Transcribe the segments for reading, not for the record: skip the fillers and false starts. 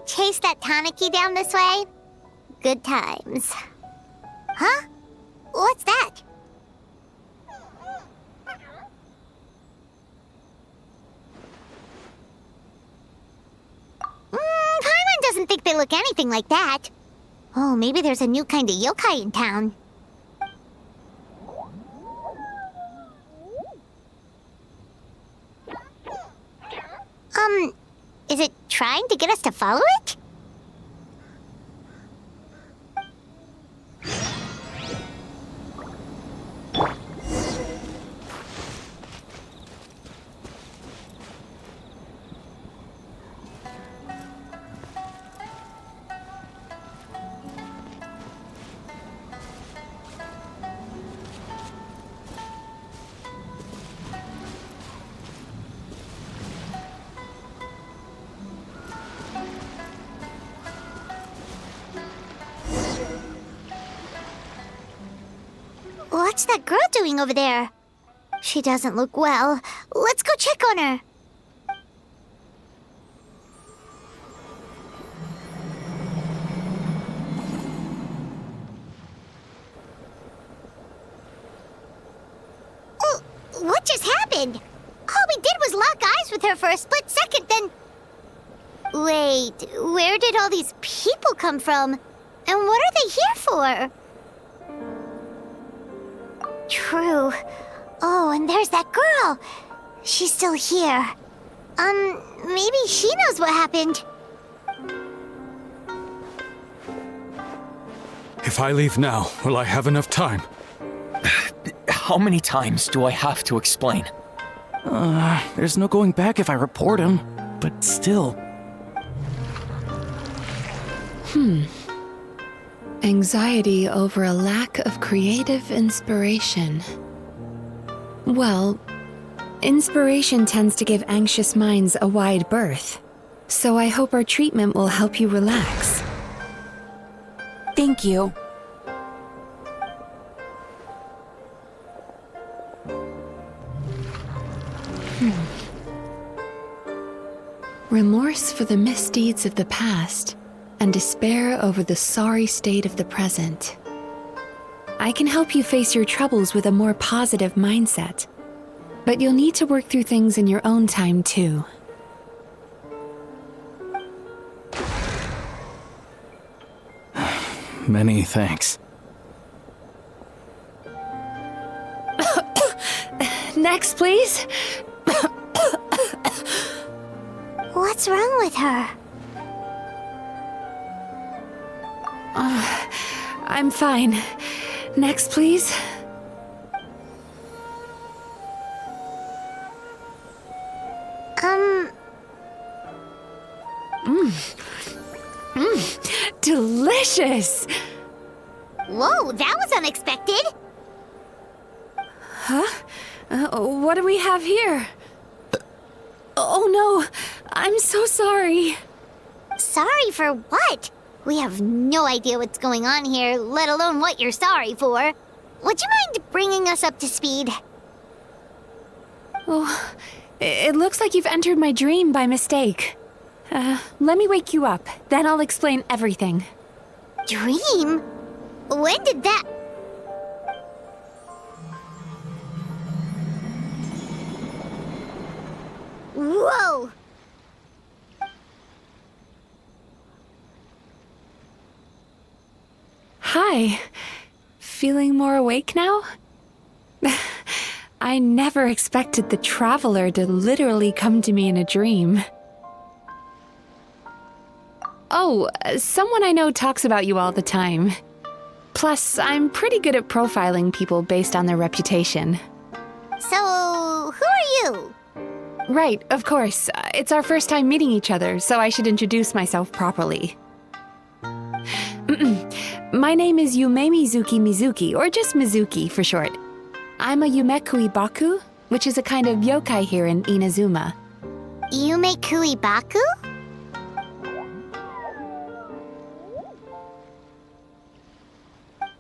chase that Tanuki down this way? Good times. Huh? What's that? Paimon doesn't think they look anything like that. Oh, maybe there's a new kind of yokai in town. Is it trying to get us to follow it? What's that girl doing over there? She doesn't look well. Let's go check on her. Oh, what just happened? All we did was lock eyes with her for a split second, then... Wait, where did all these people come from? And what are they here for? True. Oh, and there's that girl. She's still here. Maybe she knows what happened. If I leave now, will I have enough time? How many times do I have to explain? There's no going back if I report him, but still. Anxiety over a lack of creative inspiration. Well, inspiration tends to give anxious minds a wide berth, so I hope our treatment will help you relax. Thank you. Remorse for the misdeeds of the past, and despair over the sorry state of the present. I can help you face your troubles with a more positive mindset, but you'll need to work through things in your own time too. Many thanks. Next, please. What's wrong with her? I'm fine. Next, please. Delicious! Whoa, that was unexpected. Huh? What do we have here? Oh no, I'm so sorry. Sorry for what? We have no idea what's going on here, let alone what you're sorry for. Would you mind bringing us up to speed? Oh, it looks like you've entered my dream by mistake. Let me wake you up, then I'll explain everything. Dream? When did that... Whoa! Hi. Feeling more awake now? I never expected the Traveler to literally come to me in a dream. Oh, someone I know talks about you all the time. Plus, I'm pretty good at profiling people based on their reputation. So, who are you? Right, of course. It's our first time meeting each other, so I should introduce myself properly. My name is Yumemizuki Mizuki, or just Mizuki for short. I'm a Yumekui Baku, which is a kind of yokai here in Inazuma. Yumekui Baku?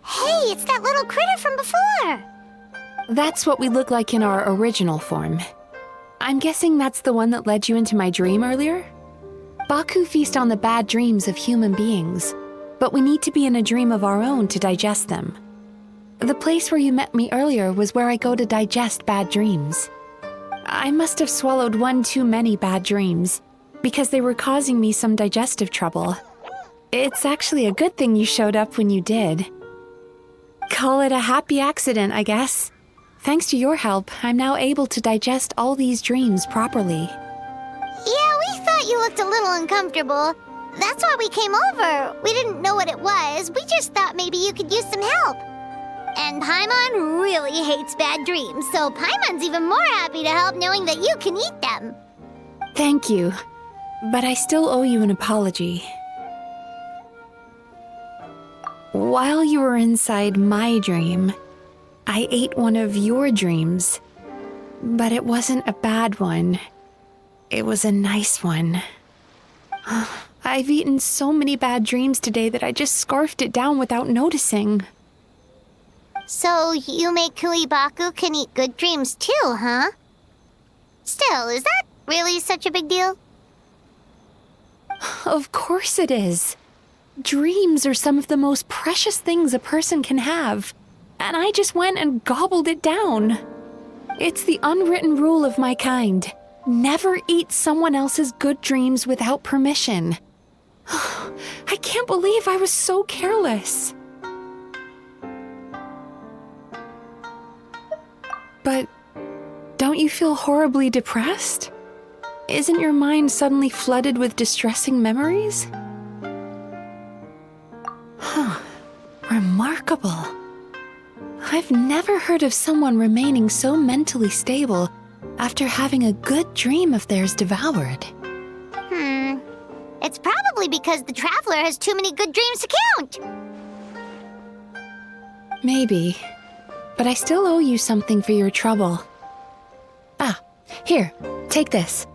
Hey, it's that little critter from before! That's what we look like in our original form. I'm guessing that's the one that led you into my dream earlier? Baku feast on the bad dreams of human beings, but we need to be in a dream of our own to digest them. The place where you met me earlier was where I go to digest bad dreams. I must have swallowed one too many bad dreams, because they were causing me some digestive trouble. It's actually a good thing you showed up when you did. Call it a happy accident, I guess. Thanks to your help, I'm now able to digest all these dreams properly. Yeah, we thought you looked a little uncomfortable. That's why we came over. We didn't know what it was. We just thought maybe you could use some help. And Paimon really hates bad dreams, so Paimon's even more happy to help knowing that you can eat them. Thank you, but I still owe you an apology. While you were inside my dream, I ate one of your dreams. But it wasn't a bad one. It was a nice one. I've eaten so many bad dreams today that I just scarfed it down without noticing. So Yumemizuki Baku can eat good dreams too, huh? Still, is that really such a big deal? Of course it is. Dreams are some of the most precious things a person can have, and I just went and gobbled it down. It's the unwritten rule of my kind. Never eat someone else's good dreams without permission. I can't believe I was so careless. But don't you feel horribly depressed? Isn't your mind suddenly flooded with distressing memories? Remarkable. I've never heard of someone remaining so mentally stable after having a good dream of theirs devoured. It's probably because the traveler has too many good dreams to count. Maybe, but I still owe you something for your trouble. Here, take this.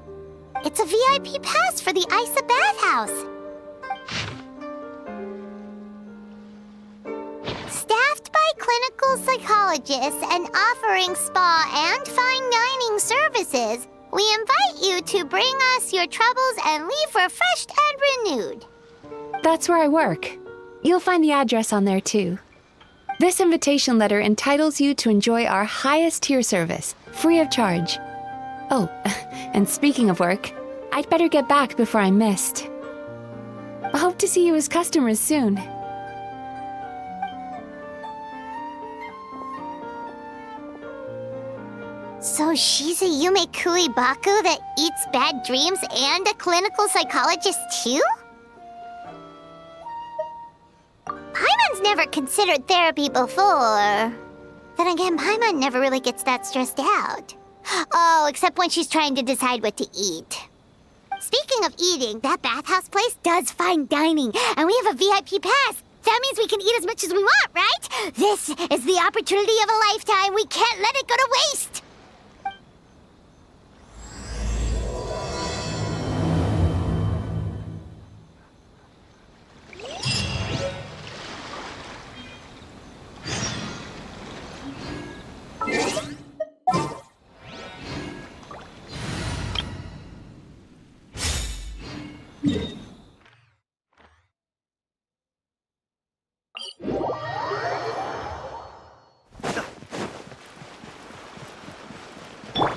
It's a VIP pass for the Isa bathhouse. Staffed by clinical psychologists and offering spa and fine dining services, we invite you to bring us your troubles and leave refreshed and renewed. That's where I work. You'll find the address on there too. This invitation letter entitles you to enjoy our highest tier service, free of charge. Oh, and speaking of work, I'd better get back before I'm missed. I hope to see you as customers soon. So she's a Yumemizuki Baku that eats bad dreams and a clinical psychologist too? Paimon's never considered therapy before. Then again, Paimon never really gets that stressed out. Oh, except when she's trying to decide what to eat. Speaking of eating, that bathhouse place does fine dining, and we have a VIP pass. That means we can eat as much as we want, right? This is the opportunity of a lifetime. We can't let it go to waste.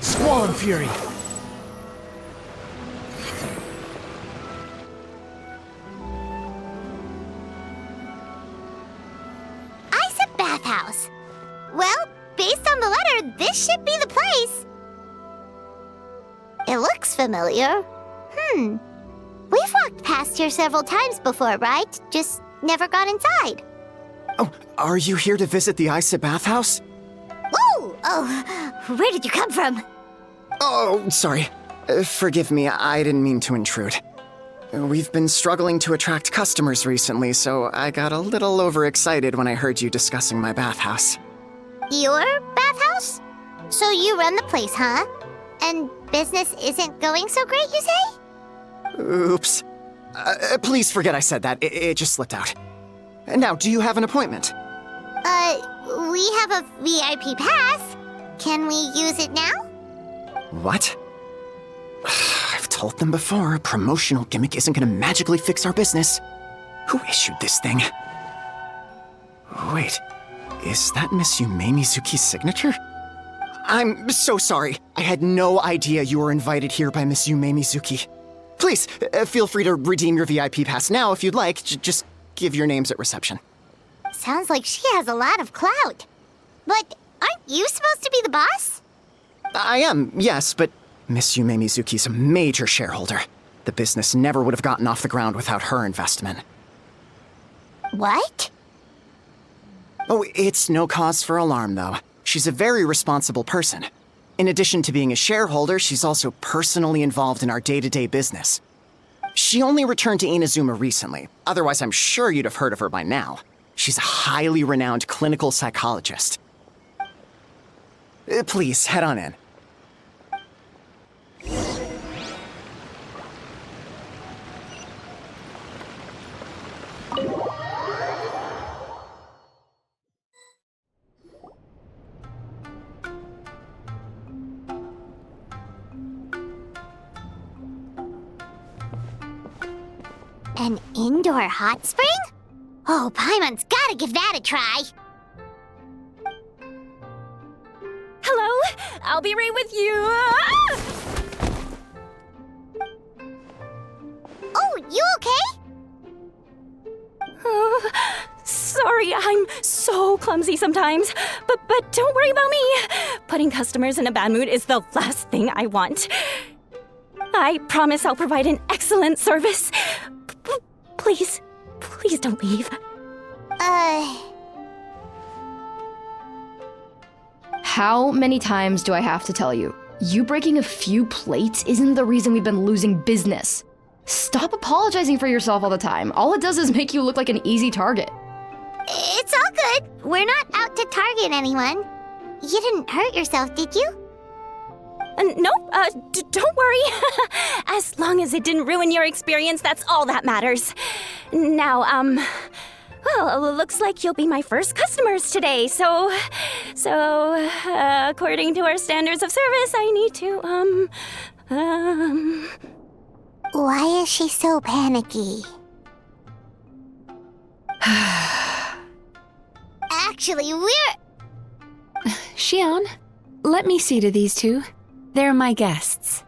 Squall Fury! Isa bathhouse. Well, based on the letter, this should be the place. It looks familiar. We've walked past here several times before, right? Just never got inside. Oh, are you here to visit the Isa bathhouse? Whoa! Oh, where did you come from? Oh, sorry. Forgive me, I didn't mean to intrude. We've been struggling to attract customers recently, so I got a little overexcited when I heard you discussing my bathhouse. Your bathhouse? So you run the place, huh? And business isn't going so great, you say? Oops. Please forget I said that. It just slipped out. Now, do you have an appointment? We have a VIP pass. Can we use it now? What? I've told them before, a promotional gimmick isn't gonna magically fix our business. Who issued this thing? Wait, is that Miss Yumemizuki's signature? I'm so sorry. I had no idea you were invited here by Miss Yumemizuki. Please, feel free to redeem your VIP pass now if you'd like. Just give your names at reception. Sounds like she has a lot of clout. But aren't you supposed to be the boss? I am, yes, but Miss Yumemizuki's a major shareholder. The business never would have gotten off the ground without her investment. What? Oh, it's no cause for alarm, though. She's a very responsible person. In addition to being a shareholder, she's also personally involved in our day-to-day business. She only returned to Inazuma recently. Otherwise, I'm sure you'd have heard of her by now. She's a highly renowned clinical psychologist. Please, head on in. An indoor hot spring? Oh, Paimon's gotta give that a try. Hello? I'll be right with you. Oh, you okay? Sorry, I'm so clumsy sometimes. But don't worry about me. Putting customers in a bad mood is the last thing I want. I promise I'll provide an excellent service. Please don't leave. How many times do I have to tell you? You breaking a few plates isn't the reason we've been losing business. Stop apologizing for yourself all the time. All it does is make you look like an easy target. It's all good. We're not out to target anyone. You didn't hurt yourself, did you? Nope, don't worry. As long as it didn't ruin your experience, that's all that matters. Now, well, it looks like you'll be my first customers today, so, according to our standards of service, I need to, Why is she so panicky? Actually, we're... Xion, let me see to these two. They're my guests.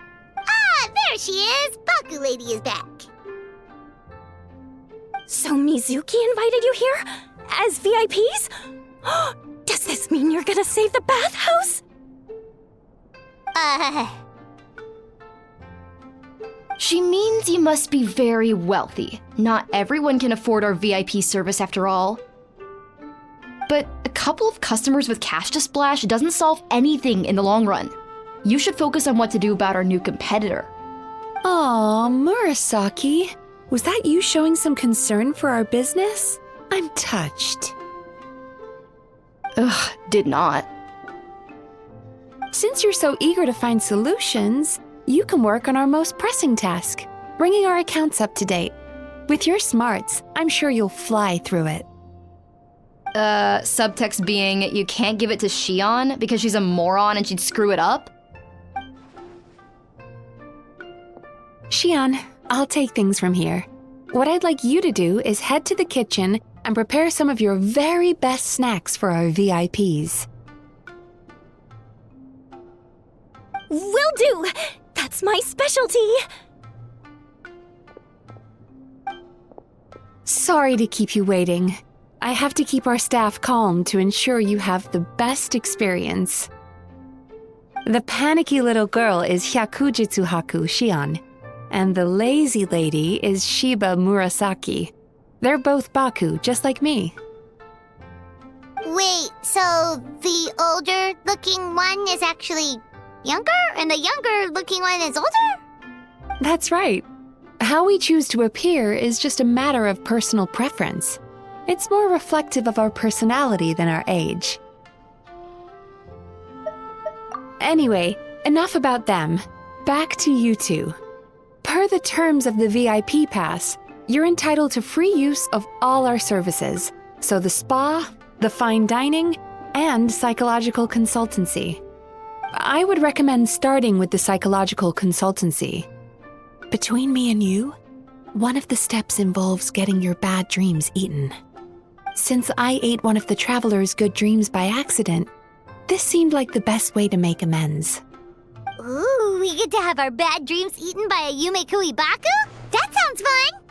Ah, there she is! Baku Lady is back. So Mizuki invited you here? As VIPs? Does this mean you're gonna save the bathhouse? She means you must be very wealthy. Not everyone can afford our VIP service after all. But a couple of customers with cash to splash doesn't solve anything in the long run. You should focus on what to do about our new competitor. Aw, Murasaki. Was that you showing some concern for our business? I'm touched. Ugh, did not. Since you're so eager to find solutions, you can work on our most pressing task, bringing our accounts up to date. With your smarts, I'm sure you'll fly through it. Subtext being, you can't give it to Xion because she's a moron and she'd screw it up? Xion, I'll take things from here. What I'd like you to do is head to the kitchen and prepare some of your very best snacks for our VIPs. Will do! That's my specialty! Sorry to keep you waiting. I have to keep our staff calm to ensure you have the best experience. The panicky little girl is Hyakujitsu Haku Xion, and the lazy lady is Shiba Murasaki. They're both Baku, just like me. Wait, so the older-looking one is actually younger, and the younger-looking one is older? That's right. How we choose to appear is just a matter of personal preference. It's more reflective of our personality than our age. Anyway, enough about them. Back to you two. Per the terms of the VIP pass, you're entitled to free use of all our services. So the spa, the fine dining, and psychological consultancy. I would recommend starting with the psychological consultancy. Between me and you, one of the steps involves getting your bad dreams eaten. Since I ate one of the traveler's good dreams by accident, this seemed like the best way to make amends. Ooh, we get to have our bad dreams eaten by a Yumemizuki Mizuki? That sounds fun!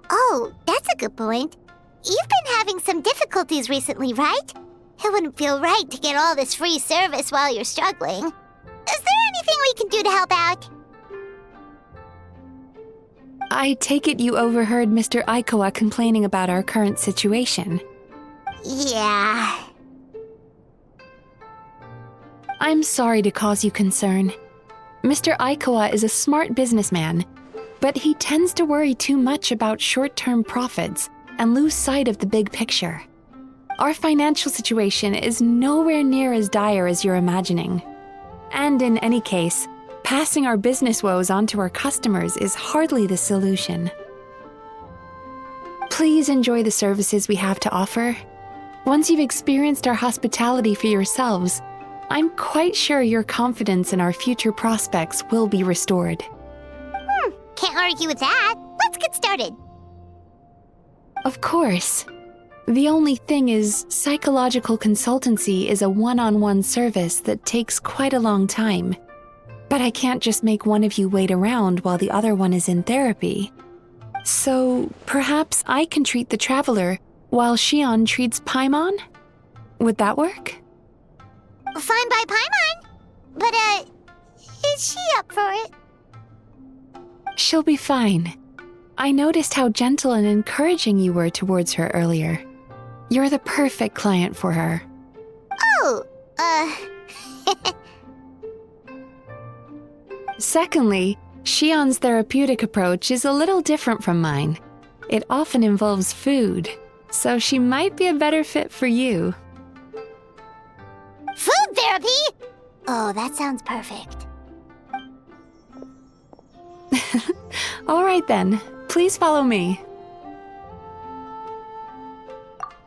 Oh, that's a good point. You've been having some difficulties recently, right? It wouldn't feel right to get all this free service while you're struggling. Is there anything we can do to help out? I take it you overheard Mr. Aikawa complaining about our current situation. Yeah. I'm sorry to cause you concern. Mr. Aikawa is a smart businessman, but he tends to worry too much about short-term profits and lose sight of the big picture. Our financial situation is nowhere near as dire as you're imagining. And in any case, passing our business woes on to our customers is hardly the solution. Please enjoy the services we have to offer. Once you've experienced our hospitality for yourselves, I'm quite sure your confidence in our future prospects will be restored. Can't argue with that. Let's get started. Of course. The only thing is, psychological consultancy is a one-on-one service that takes quite a long time. But I can't just make one of you wait around while the other one is in therapy. So perhaps I can treat the traveler while Shion treats Paimon? Would that work? Fine by Paimon. But, is she up for it? She'll be fine. I noticed how gentle and encouraging you were towards her earlier. You're the perfect client for her. Oh, Secondly, Shion's therapeutic approach is a little different from mine. It often involves food, so she might be a better fit for you. food therapy? Oh, that sounds perfect. All right then, please follow me.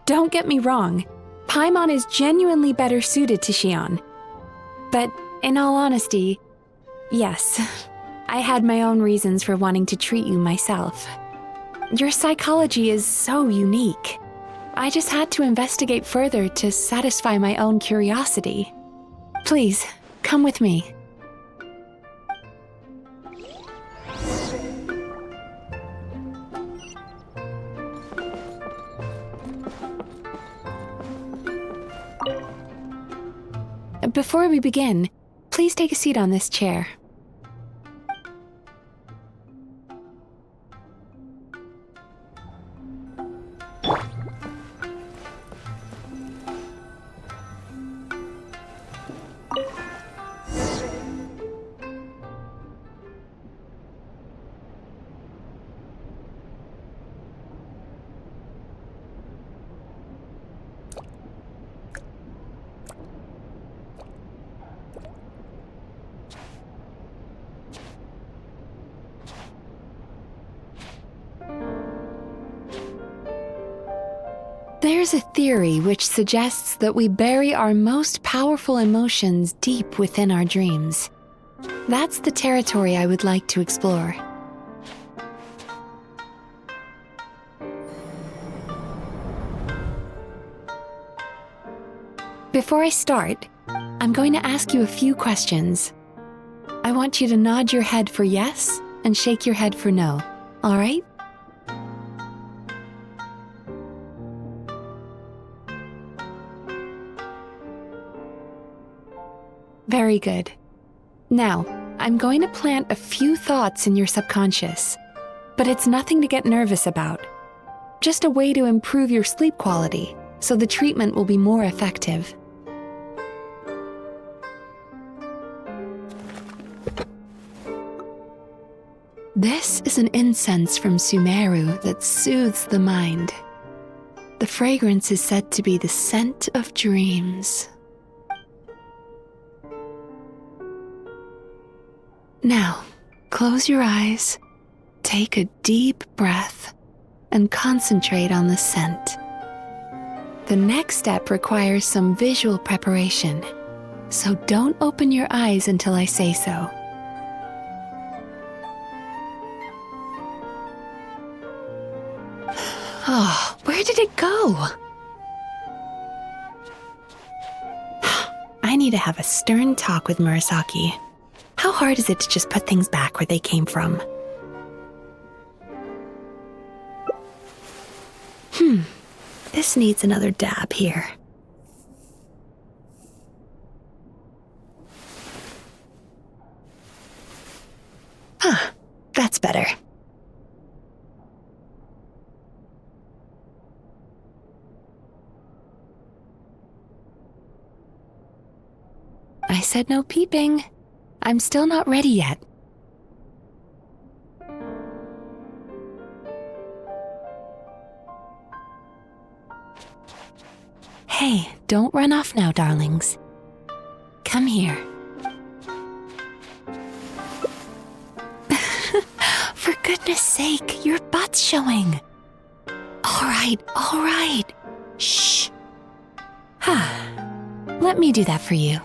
Don't get me wrong, Paimon is genuinely better suited to Shion. But in all honesty, yes, I had my own reasons for wanting to treat you myself. Your psychology is so unique. I just had to investigate further to satisfy my own curiosity. Please, come with me. Before we begin, please take a seat on this chair. There's a theory which suggests that we bury our most powerful emotions deep within our dreams. That's the territory I would like to explore. Before I start, I'm going to ask you a few questions. I want you to nod your head for yes and shake your head for no, all right? Very good. Now, I'm going to plant a few thoughts in your subconscious, but it's nothing to get nervous about. Just a way to improve your sleep quality, so the treatment will be more effective. This is an incense from Sumeru that soothes the mind. The fragrance is said to be the scent of dreams. Now, close your eyes, take a deep breath, and concentrate on the scent. The next step requires some visual preparation, so don't open your eyes until I say so. Oh, where did it go? I need to have a stern talk with Murasaki. How hard is it to just put things back where they came from? This needs another dab here. That's better. I said no peeping. I'm still not ready yet. Hey, don't run off now, darlings. Come here. For goodness sake, your butt's showing. All right. Shh. Let me do that for you.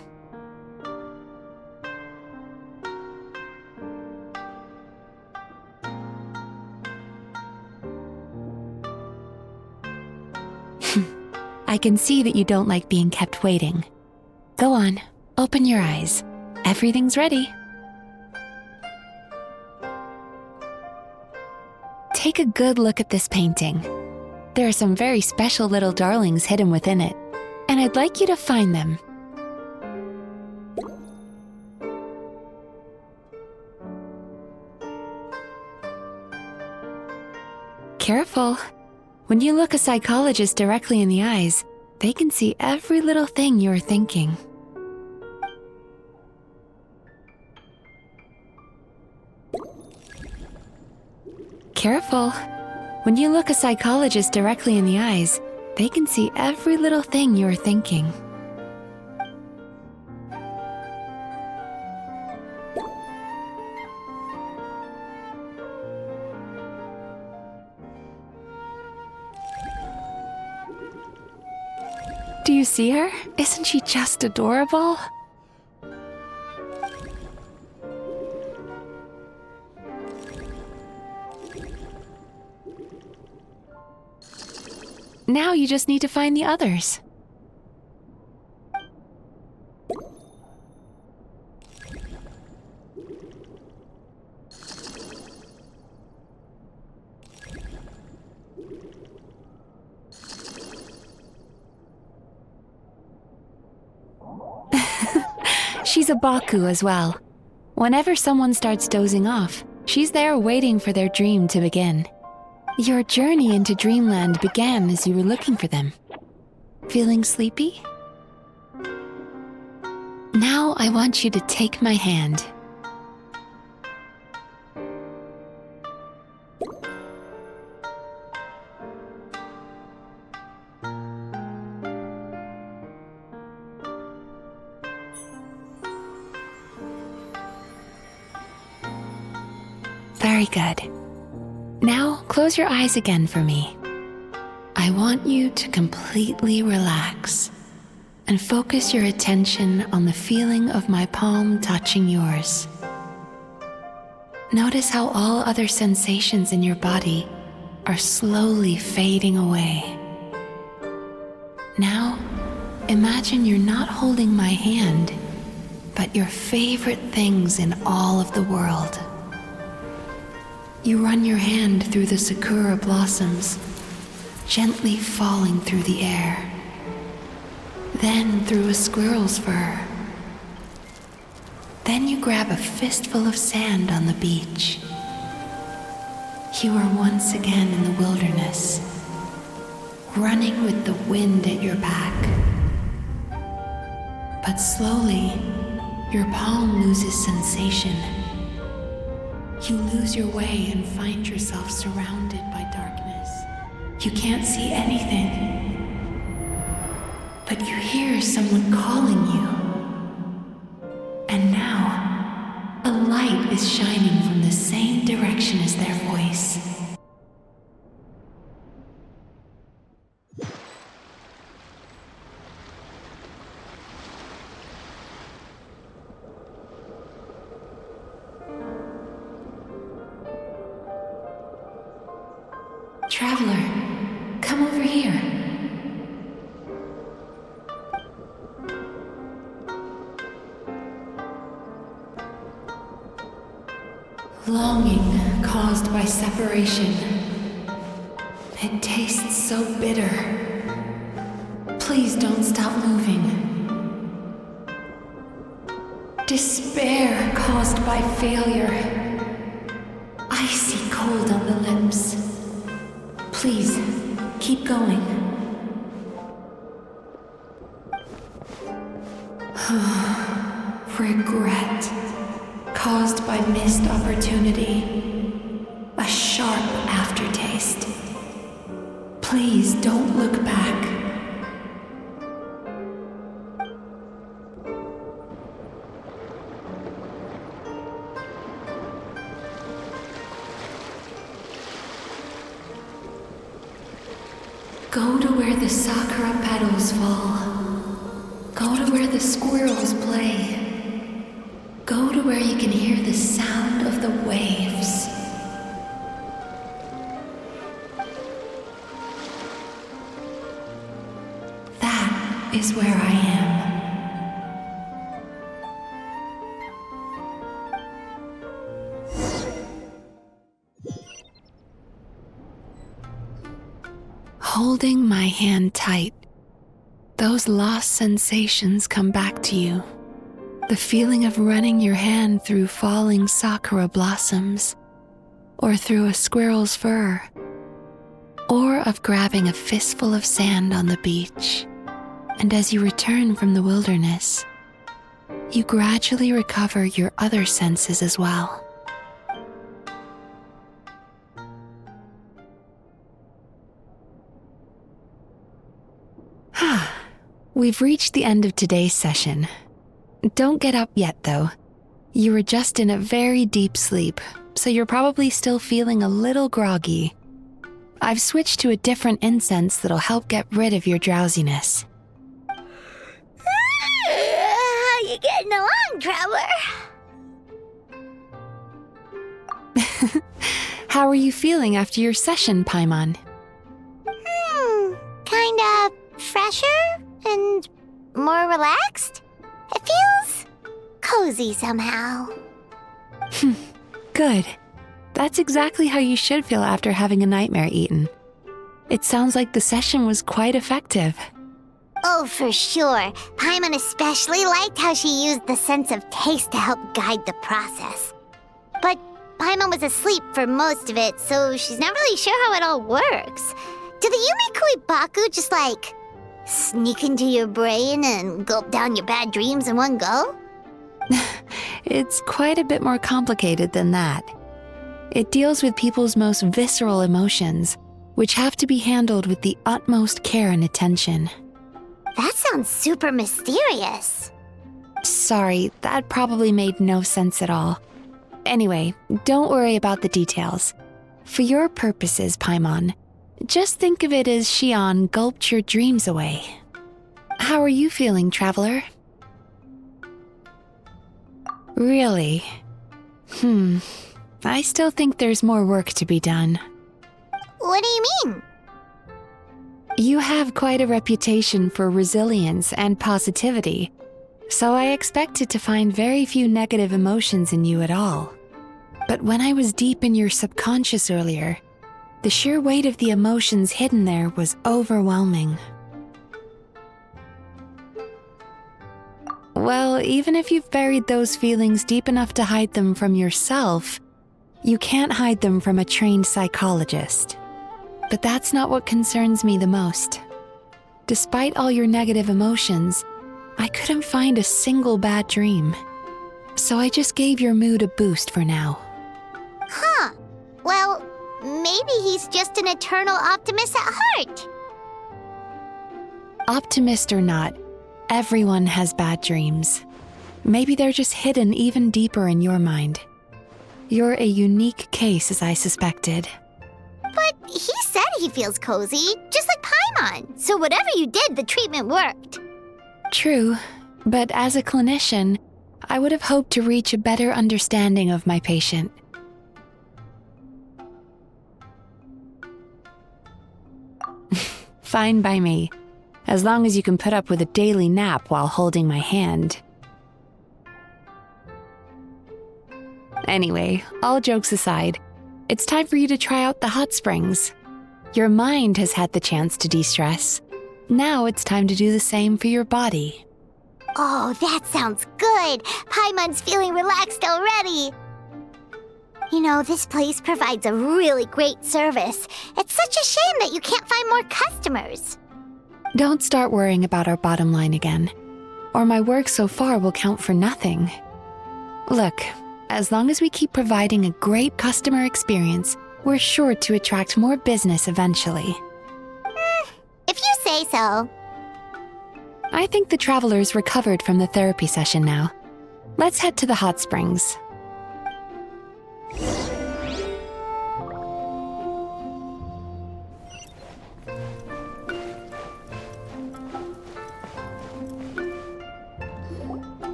I can see that you don't like being kept waiting. Go on, open your eyes. Everything's ready. Take a good look at this painting. There are some very special little darlings hidden within it, and I'd like you to find them. Careful. When you look a psychologist directly in the eyes, they can see every little thing you're thinking. Careful. When you look a psychologist directly in the eyes, they can see every little thing you're thinking. Do you see her? Isn't she just adorable? Now you just need to find the others. She's a Baku as well. Whenever someone starts dozing off, she's there waiting for their dream to begin. Your journey into Dreamland began as you were looking for them. Feeling sleepy? Now I want you to take my hand. Very good. Now, close your eyes again for me. I want you to completely relax and focus your attention on the feeling of my palm touching yours. Notice how all other sensations in your body are slowly fading away. Now, imagine you're not holding my hand, but your favorite things in all of the world. You run your hand through the sakura blossoms, gently falling through the air. Then through a squirrel's fur. Then you grab a fistful of sand on the beach. You are once again in the wilderness, running with the wind at your back. But slowly, your palm loses sensation. You lose your way and find yourself surrounded by darkness. You can't see anything, but you hear someone calling you. And now, a light is shining from the same direction as their voice. Traveler, come over here. Longing caused by separation. It tastes so bitter. Please don't stop moving. Despair caused by failure. Icy cold on the lips. Please, keep going. Regret caused by missed opportunity. A sharp aftertaste. Please don't look back. Go to where the sakura petals fall. Go to where the squirrels play. Go to where you can hear the sound of the waves. That is where I am. Holding my hand tight, those lost sensations come back to you. The feeling of running your hand through falling sakura blossoms, or through a squirrel's fur, or of grabbing a fistful of sand on the beach. And as you return from the wilderness, you gradually recover your other senses as well. We've reached the end of today's session. Don't get up yet, though. You were just in a very deep sleep, so you're probably still feeling a little groggy. I've switched to a different incense that'll help get rid of your drowsiness. How you getting along, Traveler? How are you feeling after your session, Paimon? Kinda fresher and more relaxed. It feels cozy somehow. Good. That's exactly how you should feel after having a nightmare eaten. It sounds like the session was quite effective. Oh, for sure. Paimon especially liked how she used the sense of taste to help guide the process. But Paimon was asleep for most of it, so she's not really sure how it all works. Do the Yumikui Baku just sneak into your brain and gulp down your bad dreams in one go? It's quite a bit more complicated than that. It deals with people's most visceral emotions, which have to be handled with the utmost care and attention. That sounds super mysterious. Sorry, that probably made no sense at all. Anyway, don't worry about the details. For your purposes, Paimon, just think of it as Xion gulped your dreams away. How are you feeling, Traveler? Really? I still think there's more work to be done. What do you mean? You have quite a reputation for resilience and positivity, so I expected to find very few negative emotions in you at all. But when I was deep in your subconscious earlier, the sheer weight of the emotions hidden there was overwhelming. Well, even if you've buried those feelings deep enough to hide them from yourself, you can't hide them from a trained psychologist. But that's not what concerns me the most. Despite all your negative emotions, I couldn't find a single bad dream. So I just gave your mood a boost for now. Huh. Well, maybe he's just an eternal optimist at heart. Optimist or not, everyone has bad dreams. Maybe they're just hidden even deeper in your mind. You're a unique case, as I suspected. But he said he feels cozy, just like Paimon. So whatever you did, the treatment worked. True, but as a clinician, I would have hoped to reach a better understanding of my patient. Fine by me, as long as you can put up with a daily nap while holding my hand. Anyway, all jokes aside, it's time for you to try out the hot springs. Your mind has had the chance to de-stress. Now it's time to do the same for your body. Oh, that sounds good. Paimon's feeling relaxed already. You know, this place provides a really great service. It's such a shame that you can't find more customers. Don't start worrying about our bottom line again, or my work so far will count for nothing. Look, as long as we keep providing a great customer experience, we're sure to attract more business eventually. If you say so. I think the travelers recovered from the therapy session now. Let's head to the hot springs.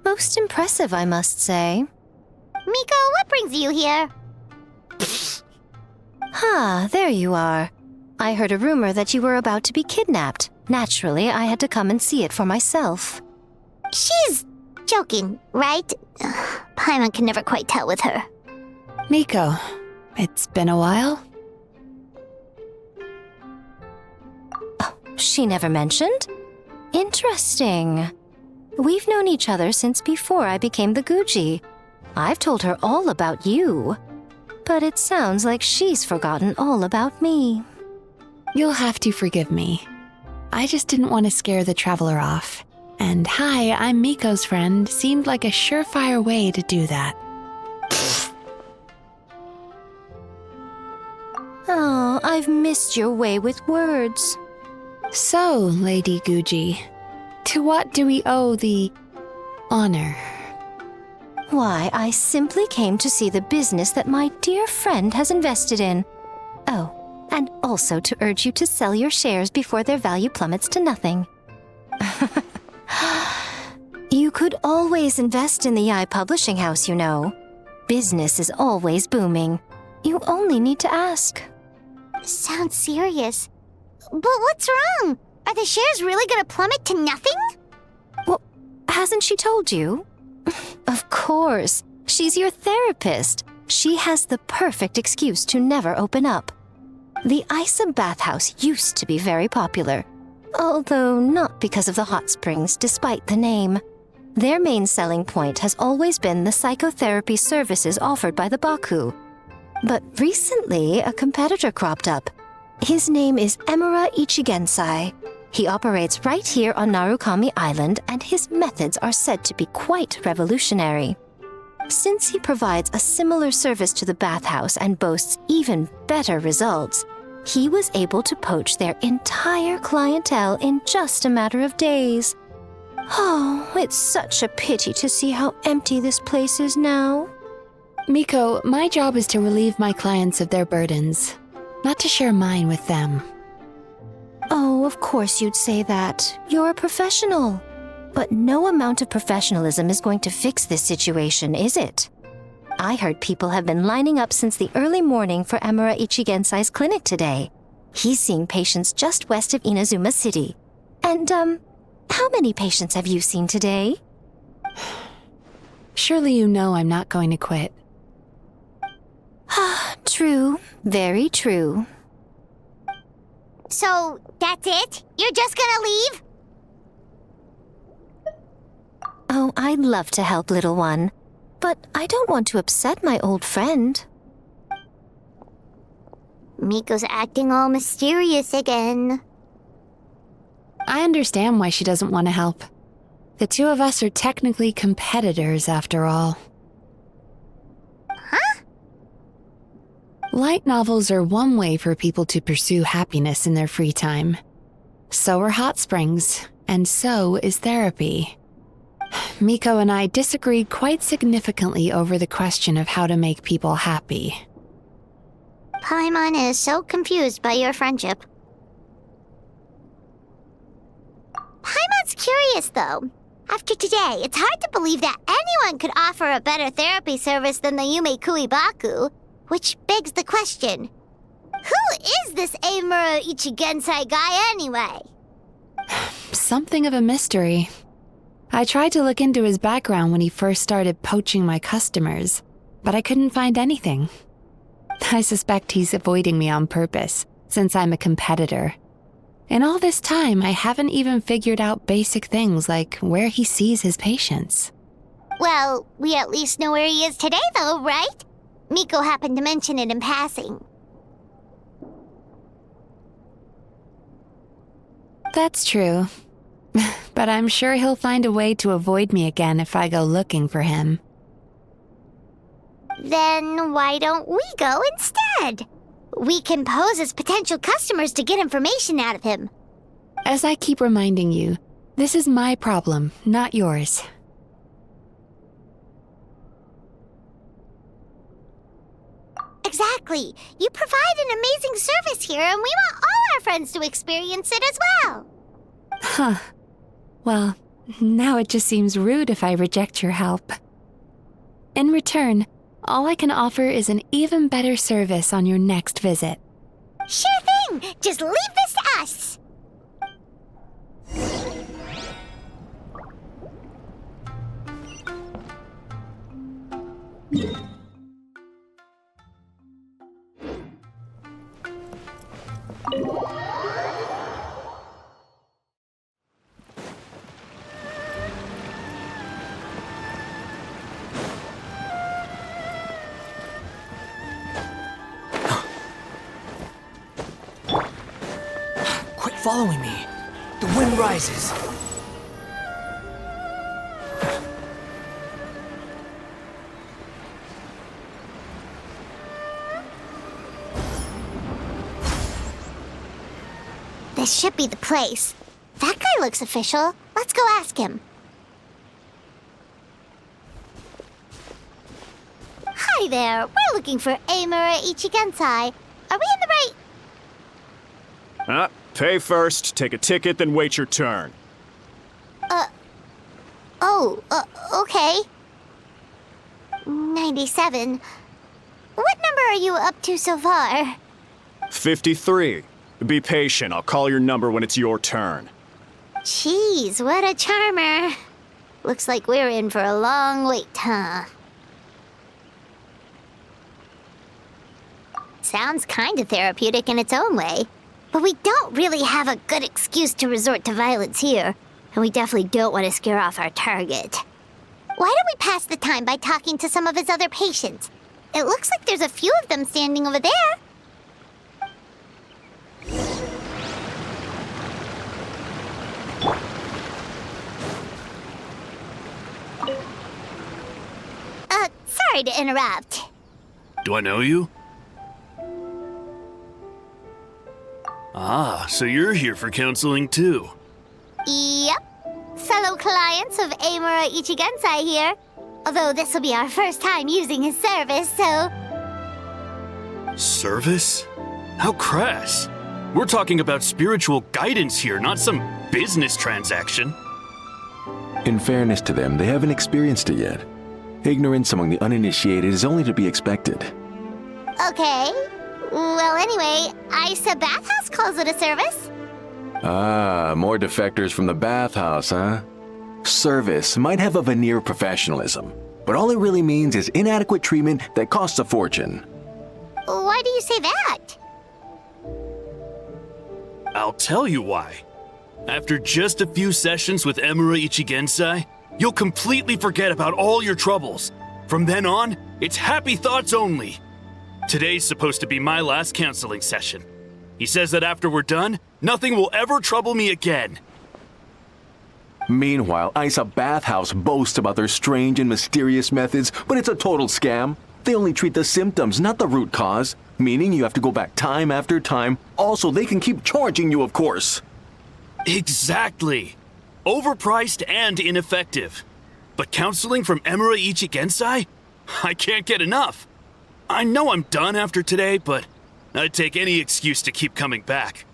Most impressive, I must say. Miko, what brings you here? There you are. I heard a rumor that you were about to be kidnapped. Naturally, I had to come and see it for myself. She's joking, right? Paimon can never quite tell with her. Miko, it's been a while. She never mentioned? Interesting. We've known each other since before I became the Guji. I've told her all about you. But it sounds like she's forgotten all about me. You'll have to forgive me. I just didn't want to scare the traveler off. And hi, I'm Miko's friend seemed like a surefire way to do that. Oh, I've missed your way with words. So, Lady Guji, to what do we owe the honor? Why, I simply came to see the business that my dear friend has invested in. Oh, and also to urge you to sell your shares before their value plummets to nothing. You could always invest in the Yai Publishing House, you know. Business is always booming. You only need to ask. Sounds serious. But what's wrong? Are the shares really gonna plummet to nothing? Well, hasn't she told you? Of course. She's your therapist. She has the perfect excuse to never open up. The Isa bathhouse used to be very popular, although not because of the hot springs, despite the name. Their main selling point has always been the psychotherapy services offered by the Baku. But recently, a competitor cropped up. His name is Emura Ichigensai. He operates right here on Narukami Island, and his methods are said to be quite revolutionary. Since he provides a similar service to the bathhouse and boasts even better results, he was able to poach their entire clientele in just a matter of days. Oh, it's such a pity to see how empty this place is now. Miko, my job is to relieve my clients of their burdens, not to share mine with them. Oh, of course you'd say that. You're a professional. But no amount of professionalism is going to fix this situation, is it? I heard people have been lining up since the early morning for Emura Ichigensai's clinic today. He's seeing patients just west of Inazuma City. And, how many patients have you seen today? Surely you know I'm not going to quit. True. Very true. So, that's it? You're just gonna leave? Oh, I'd love to help, little one. But I don't want to upset my old friend. Miko's acting all mysterious again. I understand why she doesn't want to help. The two of us are technically competitors, after all. Huh? Light novels are one way for people to pursue happiness in their free time. So are hot springs, and so is therapy. Miko and I disagreed quite significantly over the question of how to make people happy. Paimon is so confused by your friendship. Paimon's curious, though. After today, it's hard to believe that anyone could offer a better therapy service than the Yumei Baku, which begs the question, who is this Eimura Ichigensai guy anyway? Something of a mystery. I tried to look into his background when he first started poaching my customers, but I couldn't find anything. I suspect he's avoiding me on purpose, since I'm a competitor. In all this time, I haven't even figured out basic things like where he sees his patients. Well, we at least know where he is today, though, right? Miko happened to mention it in passing. That's true. But I'm sure he'll find a way to avoid me again if I go looking for him. Then why don't we go instead? We can pose as potential customers to get information out of him. As I keep reminding you, this is my problem, not yours. Exactly. You provide an amazing service here, and we want all our friends to experience it as well. Huh. Well, now it just seems rude if I reject your help. In return, all I can offer is an even better service on your next visit. Sure thing! Just leave this to us! Quit following me. The wind rises. This should be the place. That guy looks official. Let's go ask him. Hi there. We're looking for Eimura Ichigensai. Are we in the right... Pay first, take a ticket, then wait your turn. Okay. 97. What number are you up to so far? 53. Be patient, I'll call your number when it's your turn. Jeez, what a charmer. Looks like we're in for a long wait, huh? Sounds kinda therapeutic in its own way. But we don't really have a good excuse to resort to violence here. And we definitely don't want to scare off our target. Why don't we pass the time by talking to some of his other patients? It looks like there's a few of them standing over there. Sorry to interrupt. Do I know you? Ah, so you're here for counseling too. Yep. Fellow clients of Eimura Ichigensai here. Although this will be our first time using his service, so... Service? How crass. We're talking about spiritual guidance here, not some business transaction. In fairness to them, they haven't experienced it yet. Ignorance among the uninitiated is only to be expected. Okay. Well, anyway, Isa Bathhouse calls it a service. Ah, more defectors from the bathhouse, huh? Service might have a veneer of professionalism, but all it really means is inadequate treatment that costs a fortune. Why do you say that? I'll tell you why. After just a few sessions with Eimura Ichigensai, you'll completely forget about all your troubles. From then on, it's happy thoughts only. Today's supposed to be my last counseling session. He says that after we're done, nothing will ever trouble me again. Meanwhile, Isa Bathhouse boasts about their strange and mysterious methods, but it's a total scam. They only treat the symptoms, not the root cause, meaning you have to go back time after time. Also, they can keep charging you, of course. Exactly. Overpriced and ineffective. But counseling from Eimura Ichigensai? I can't get enough. I know I'm done after today, but I'd take any excuse to keep coming back.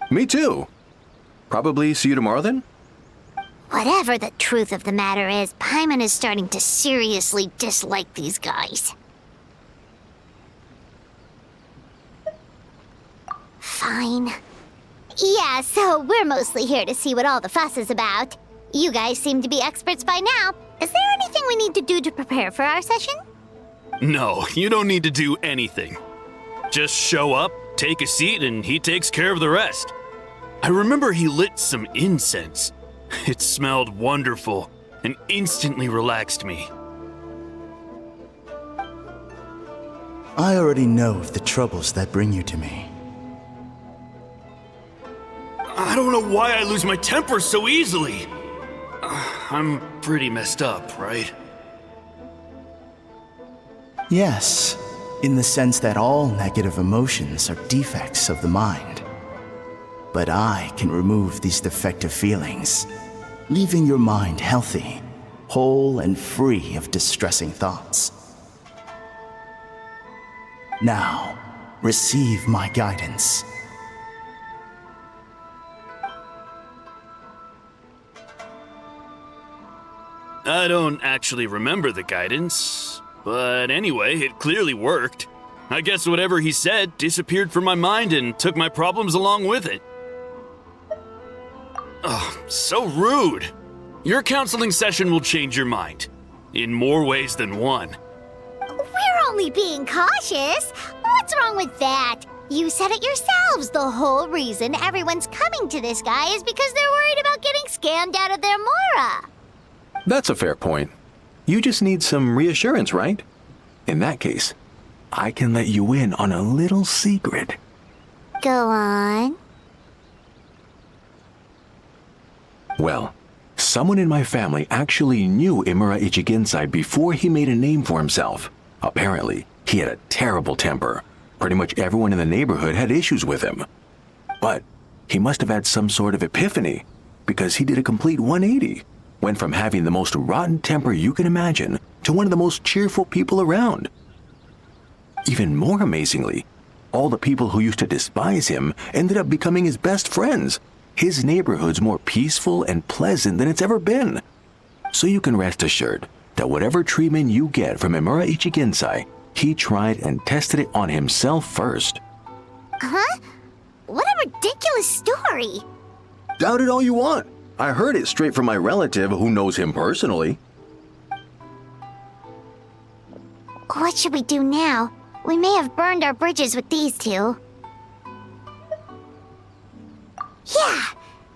Me too. Probably see you tomorrow then? Whatever the truth of the matter is, Paimon is starting to seriously dislike these guys. Fine. Yeah, so we're mostly here to see what all the fuss is about. You guys seem to be experts by now. Is there anything we need to do to prepare for our session? No, you don't need to do anything. Just show up, take a seat, and he takes care of the rest. I remember he lit some incense. It smelled wonderful and instantly relaxed me. I already know of the troubles that bring you to me. I don't know why I lose my temper so easily. I'm pretty messed up, right? Yes, in the sense that all negative emotions are defects of the mind. But I can remove these defective feelings, leaving your mind healthy, whole and free of distressing thoughts. Now, receive my guidance. I don't actually remember the guidance, but anyway, it clearly worked. I guess whatever he said disappeared from my mind and took my problems along with it. Oh, so rude. Your counseling session will change your mind. In more ways than one. We're only being cautious. What's wrong with that? You said it yourselves. The whole reason everyone's coming to this guy is because they're worried about getting scammed out of their Mora. That's a fair point. You just need some reassurance, right? In that case, I can let you in on a little secret. Go on. Well, someone in my family actually knew Imura Ichigensai before he made a name for himself. Apparently, he had a terrible temper. Pretty much everyone in the neighborhood had issues with him. But he must have had some sort of epiphany, because he did a complete 180. Went from having the most rotten temper you can imagine to one of the most cheerful people around. Even more amazingly, all the people who used to despise him ended up becoming his best friends. His neighborhood's more peaceful and pleasant than it's ever been. So you can rest assured that whatever treatment you get from Imura Ichigensai, he tried and tested it on himself first. Huh? What a ridiculous story. Doubt it all you want. I heard it straight from my relative who knows him personally. What should we do now? We may have burned our bridges with these two. Yeah,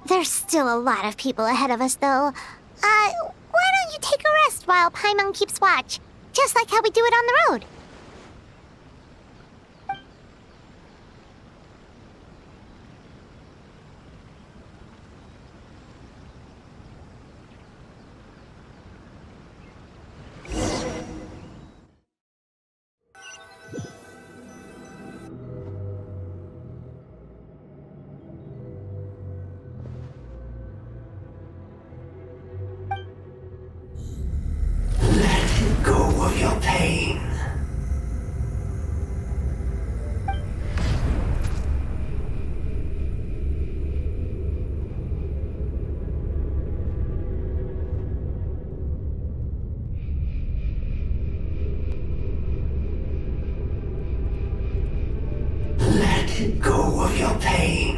there's still a lot of people ahead of us, though. Why don't you take a rest while Paimon keeps watch? Just like how we do it on the road. Go of your pain. Let go of your pain.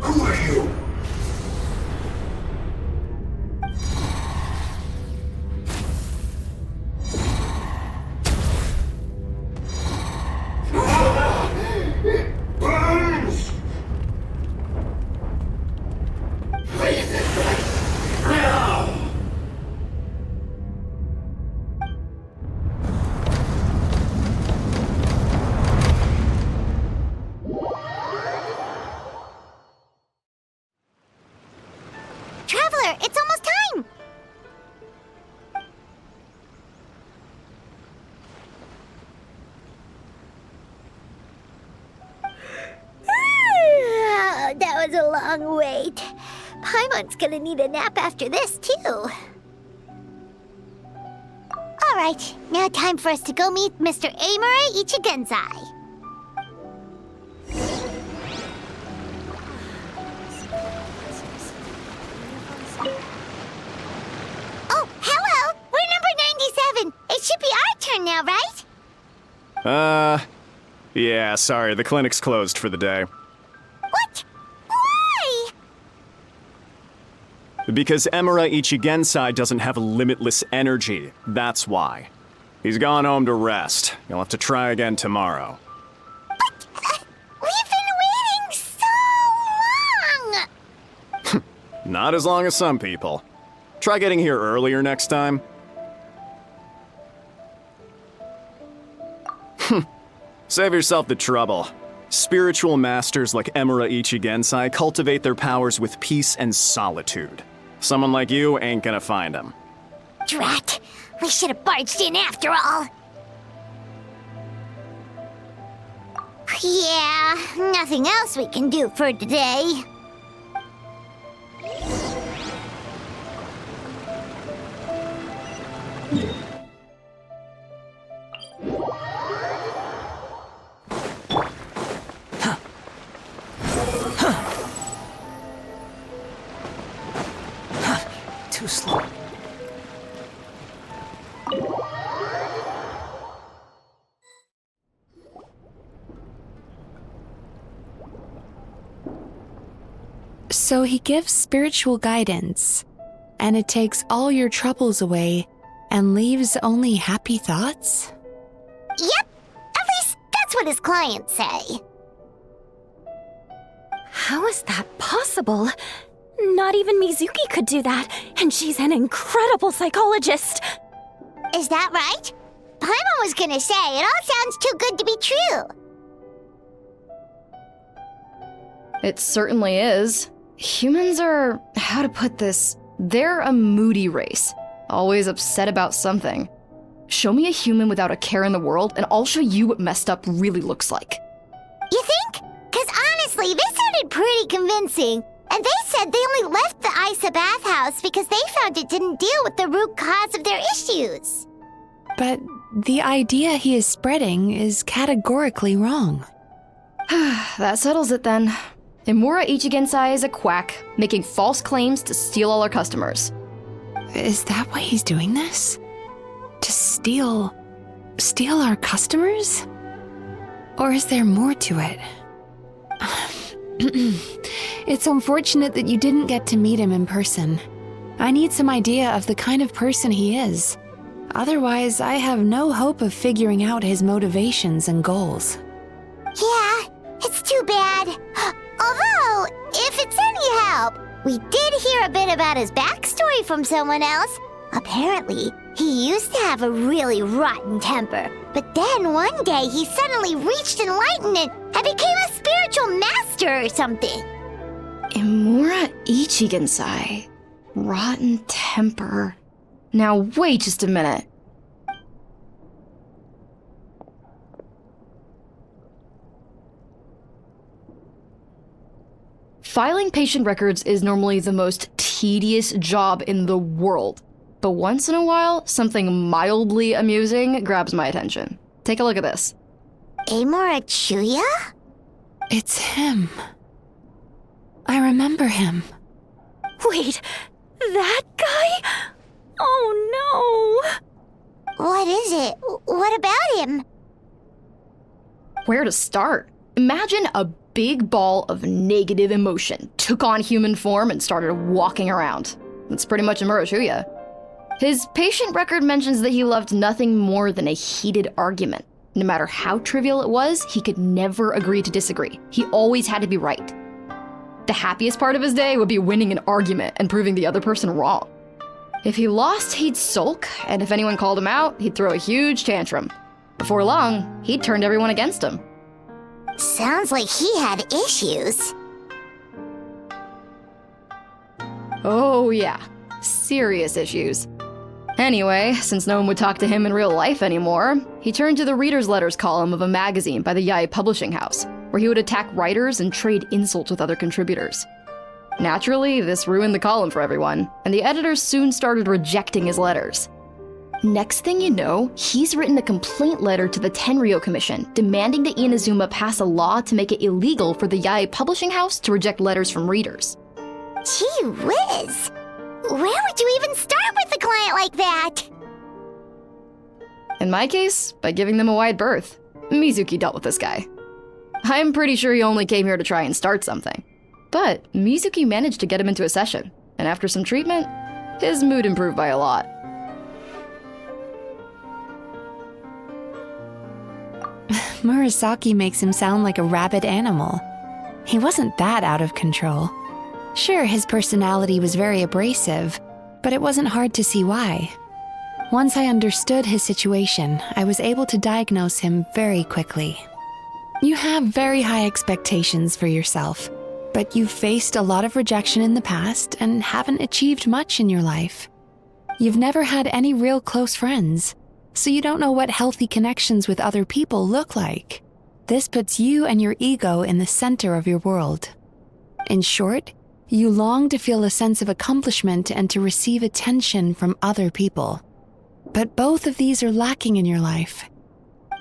Who are you? It burns! Breathe it right now! Traveler, it's almost time! That was a long wait. Paimon's gonna need a nap after this, too. Alright, now time for us to go meet Mr. Imura Ichigensai. turn now, right? Yeah, sorry, the clinic's closed for the day. What? Why? Because Emura Ichigensai doesn't have limitless energy, that's why. He's gone home to rest. You'll have to try again tomorrow. But we've been waiting so long! Not as long as some people. Try getting here earlier next time. Save yourself the trouble. Spiritual masters like Emura Ichigensai cultivate their powers with peace and solitude. Someone like you ain't gonna find them. Drat! We should have barged in after all! Yeah, nothing else we can do for today. Too slow. So he gives spiritual guidance, and it takes all your troubles away and leaves only happy thoughts? Yep, at least that's what his clients say. How is that possible? Not even Mizuki could do that, and she's an incredible psychologist. Is that right? Paimon was gonna say, it all sounds too good to be true. It certainly is. Humans are, how to put this, they're a moody race. Always upset about something. Show me a human without a care in the world, and I'll show you what messed up really looks like. You think? Because honestly, this sounded pretty convincing. And they said they only left the Isa bathhouse because they found it didn't deal with the root cause of their issues. But the idea he is spreading is categorically wrong. That settles it then. Emura Ichigensai is a quack, making false claims to steal all our customers. Is that why he's doing this? To steal our customers? Or is there more to it? It's unfortunate that you didn't get to meet him in person. I need some idea of the kind of person he is. Otherwise, I have no hope of figuring out his motivations and goals. Yeah, it's too bad. Although, if it's any help, we did hear a bit about his backstory from someone else. Apparently, he used to have a really rotten temper, but then one day he suddenly reached enlightenment and became a spiritual master or something. Emura Ichigensai. Rotten temper. Now wait just a minute. Filing patient records is normally the most tedious job in the world. But once in a while, something mildly amusing grabs my attention. Take a look at this. Amora Chuya? It's him. I remember him. Wait, that guy? Oh no! What is it? What about him? Where to start? Imagine a big ball of negative emotion took on human form and started walking around. That's pretty much Emura Chuya. His patient record mentions that he loved nothing more than a heated argument. No matter how trivial it was, he could never agree to disagree. He always had to be right. The happiest part of his day would be winning an argument and proving the other person wrong. If he lost, he'd sulk, and if anyone called him out, he'd throw a huge tantrum. Before long, he'd turned everyone against him. Sounds like he had issues. Oh yeah, serious issues. Anyway, since no one would talk to him in real life anymore, he turned to the reader's letters column of a magazine by the Yae Publishing House, where he would attack writers and trade insults with other contributors. Naturally, this ruined the column for everyone, and the editors soon started rejecting his letters. Next thing you know, he's written a complaint letter to the Tenryo Commission, demanding that Inazuma pass a law to make it illegal for the Yae Publishing House to reject letters from readers. Gee whiz! Where would you even start with a client like that? And In my case, by giving them a wide berth. Mizuki dealt with this guy. I'm pretty sure he only came here to try and start something. But Mizuki managed to get him into a session, and after some treatment, his mood improved by a lot. Murasaki makes him sound like a rabid animal. He wasn't that out of control. Sure, his personality was very abrasive, but it wasn't hard to see why. Once I understood his situation, I was able to diagnose him very quickly. You have very high expectations for yourself, but you've faced a lot of rejection in the past and haven't achieved much in your life. You've never had any real close friends, so you don't know what healthy connections with other people look like. This puts you and your ego in the center of your world. In short, you long to feel a sense of accomplishment and to receive attention from other people. But both of these are lacking in your life.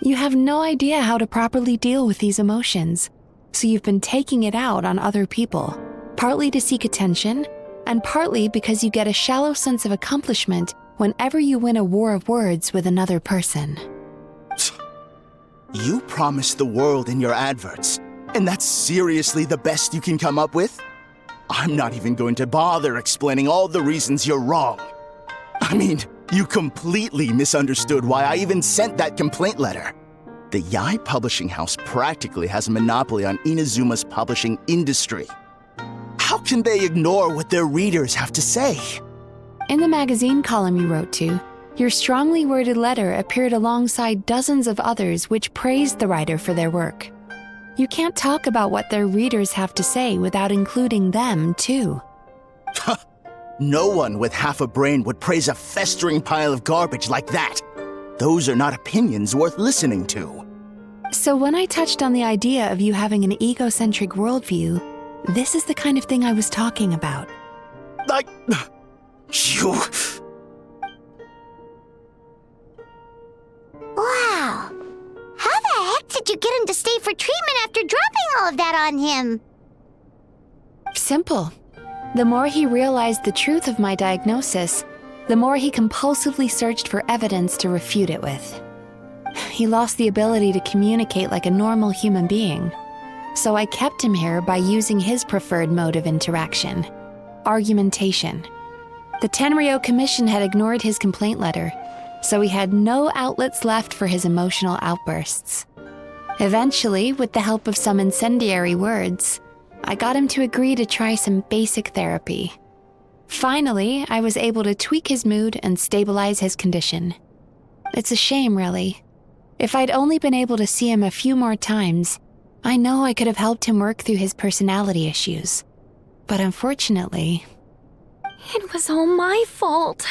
You have no idea how to properly deal with these emotions, so you've been taking it out on other people, partly to seek attention, and partly because you get a shallow sense of accomplishment whenever you win a war of words with another person. You promised the world in your adverts, and that's seriously the best you can come up with? I'm not even going to bother explaining all the reasons you're wrong. I mean, you completely misunderstood why I even sent that complaint letter. The Yai Publishing House practically has a monopoly on Inazuma's publishing industry. How can they ignore what their readers have to say? In the magazine column you wrote to, your strongly worded letter appeared alongside dozens of others which praised the writer for their work. You can't talk about what their readers have to say without including them, too. No one with half a brain would praise a festering pile of garbage like that. Those are not opinions worth listening to. So when I touched on the idea of you having an egocentric worldview, this is the kind of thing I was talking about. You... Wow. How the heck did you get him to stay for treatment after dropping all of that on him? Simple. The more he realized the truth of my diagnosis, the more he compulsively searched for evidence to refute it with. He lost the ability to communicate like a normal human being. So I kept him here by using his preferred mode of interaction, argumentation. The Tenryo Commission had ignored his complaint letter, so he had no outlets left for his emotional outbursts. Eventually, with the help of some incendiary words, I got him to agree to try some basic therapy. Finally, I was able to tweak his mood and stabilize his condition. It's a shame, really. If I'd only been able to see him a few more times, I know I could have helped him work through his personality issues. But unfortunately... It was all my fault.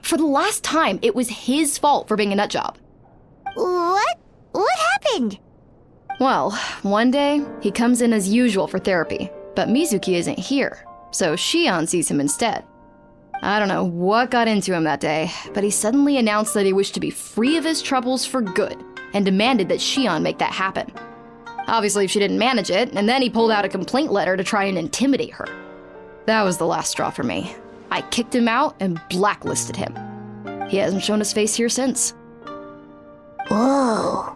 For the last time, it was his fault for being a nutjob. What? What happened? Well, one day, he comes in as usual for therapy, but Mizuki isn't here, so Shion sees him instead. I don't know what got into him that day, but he suddenly announced that he wished to be free of his troubles for good, and demanded that Shion make that happen. Obviously, she didn't manage it, and then he pulled out a complaint letter to try and intimidate her. That was the last straw for me. I kicked him out and blacklisted him. He hasn't shown his face here since. Whoa.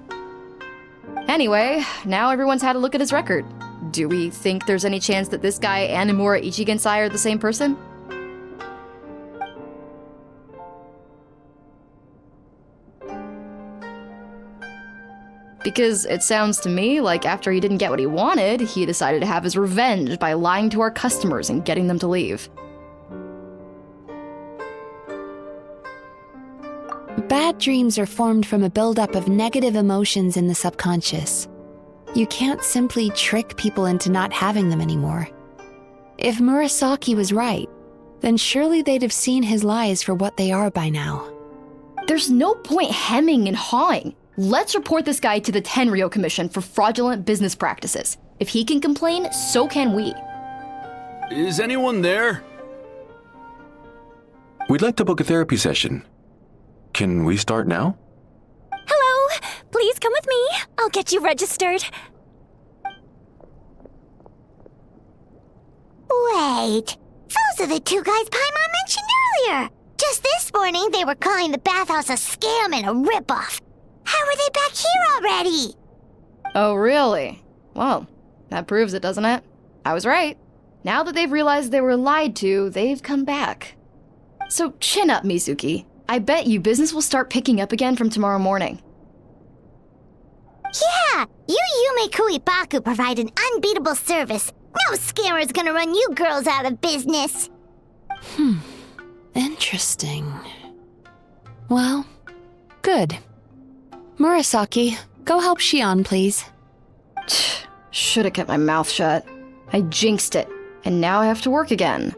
Anyway, now everyone's had a look at his record. Do we think there's any chance that this guy and Nomura Ichigensai are the same person? Because it sounds to me like after he didn't get what he wanted, he decided to have his revenge by lying to our customers and getting them to leave. Bad dreams are formed from a buildup of negative emotions in the subconscious. You can't simply trick people into not having them anymore. If Murasaki was right, then surely they'd have seen his lies for what they are by now. There's no point hemming and hawing. Let's report this guy to the Tenryo Commission for fraudulent business practices. If he can complain, so can we. Is anyone there? We'd like to book a therapy session. Can we start now? Hello! Please come with me. I'll get you registered. Wait. Those are the two guys Paimon mentioned earlier. Just this morning, they were calling the bathhouse a scam and a ripoff. How are they back here already? Oh, really? Well, that proves it, doesn't it? I was right. Now that they've realized they were lied to, they've come back. So chin up, Mizuki. I bet you business will start picking up again from tomorrow morning. Yeah, you Yumemizuki Mizuki provide an unbeatable service. No scammer's gonna run you girls out of business. Interesting. Well, good. Murasaki, go help Shion, please. Should have kept my mouth shut. I jinxed it, and now I have to work again.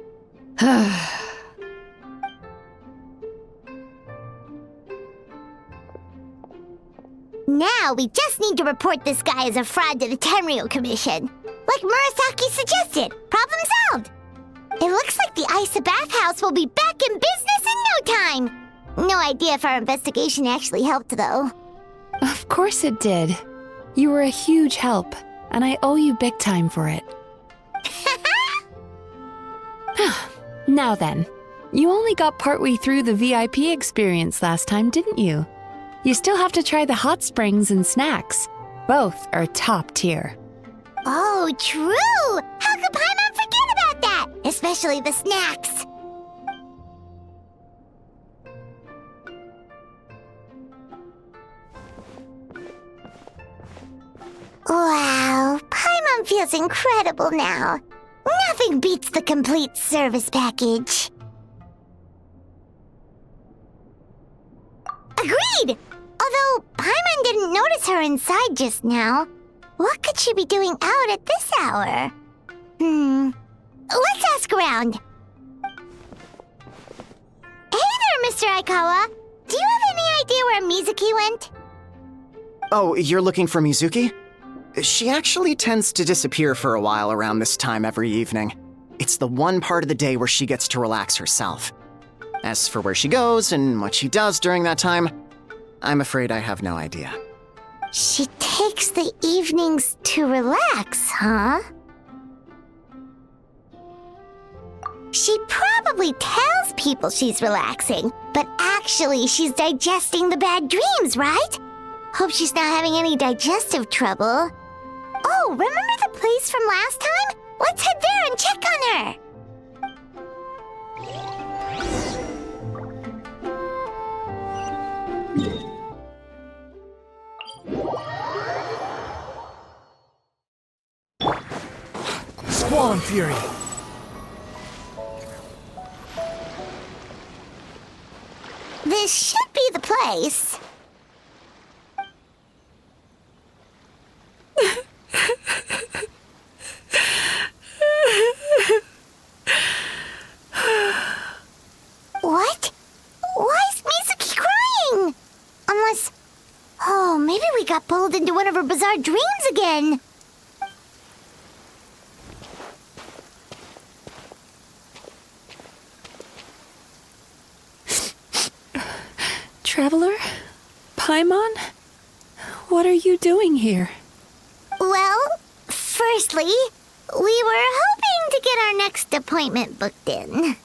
Now we just need to report this guy as a fraud to the Tenryo Commission. Like Murasaki suggested. Problem solved. It looks like the Isa bathhouse will be back in business in no time. No idea if our investigation actually helped, though. Of course it did. You were a huge help, and I owe you big time for it. Now then, you only got partway through the VIP experience last time, didn't you? You still have to try the hot springs and snacks. Both are top tier. Oh, true! How could Paimon forget about that? Especially the snacks. Wow, Paimon feels incredible now. Nothing beats the complete service package. Agreed! Although Paimon didn't notice her inside just now. What could she be doing out at this hour? Let's ask around. Hey there, Mr. Aikawa. Do you have any idea where Mizuki went? Oh, you're looking for Mizuki? She actually tends to disappear for a while around this time every evening. It's the one part of the day where she gets to relax herself. As for where she goes and what she does during that time, I'm afraid I have no idea. She takes the evenings to relax, huh? She probably tells people she's relaxing, but actually she's digesting the bad dreams, right? Hope she's not having any digestive trouble. Oh, remember the place from last time? Let's head there and check on her. Squall and Fury. This should be the place. What? Why is Mizuki crying? Unless... Oh, maybe we got pulled into one of her bizarre dreams again. Traveler? Paimon? What are you doing here? Well, firstly, we were hoping to get our next appointment booked in.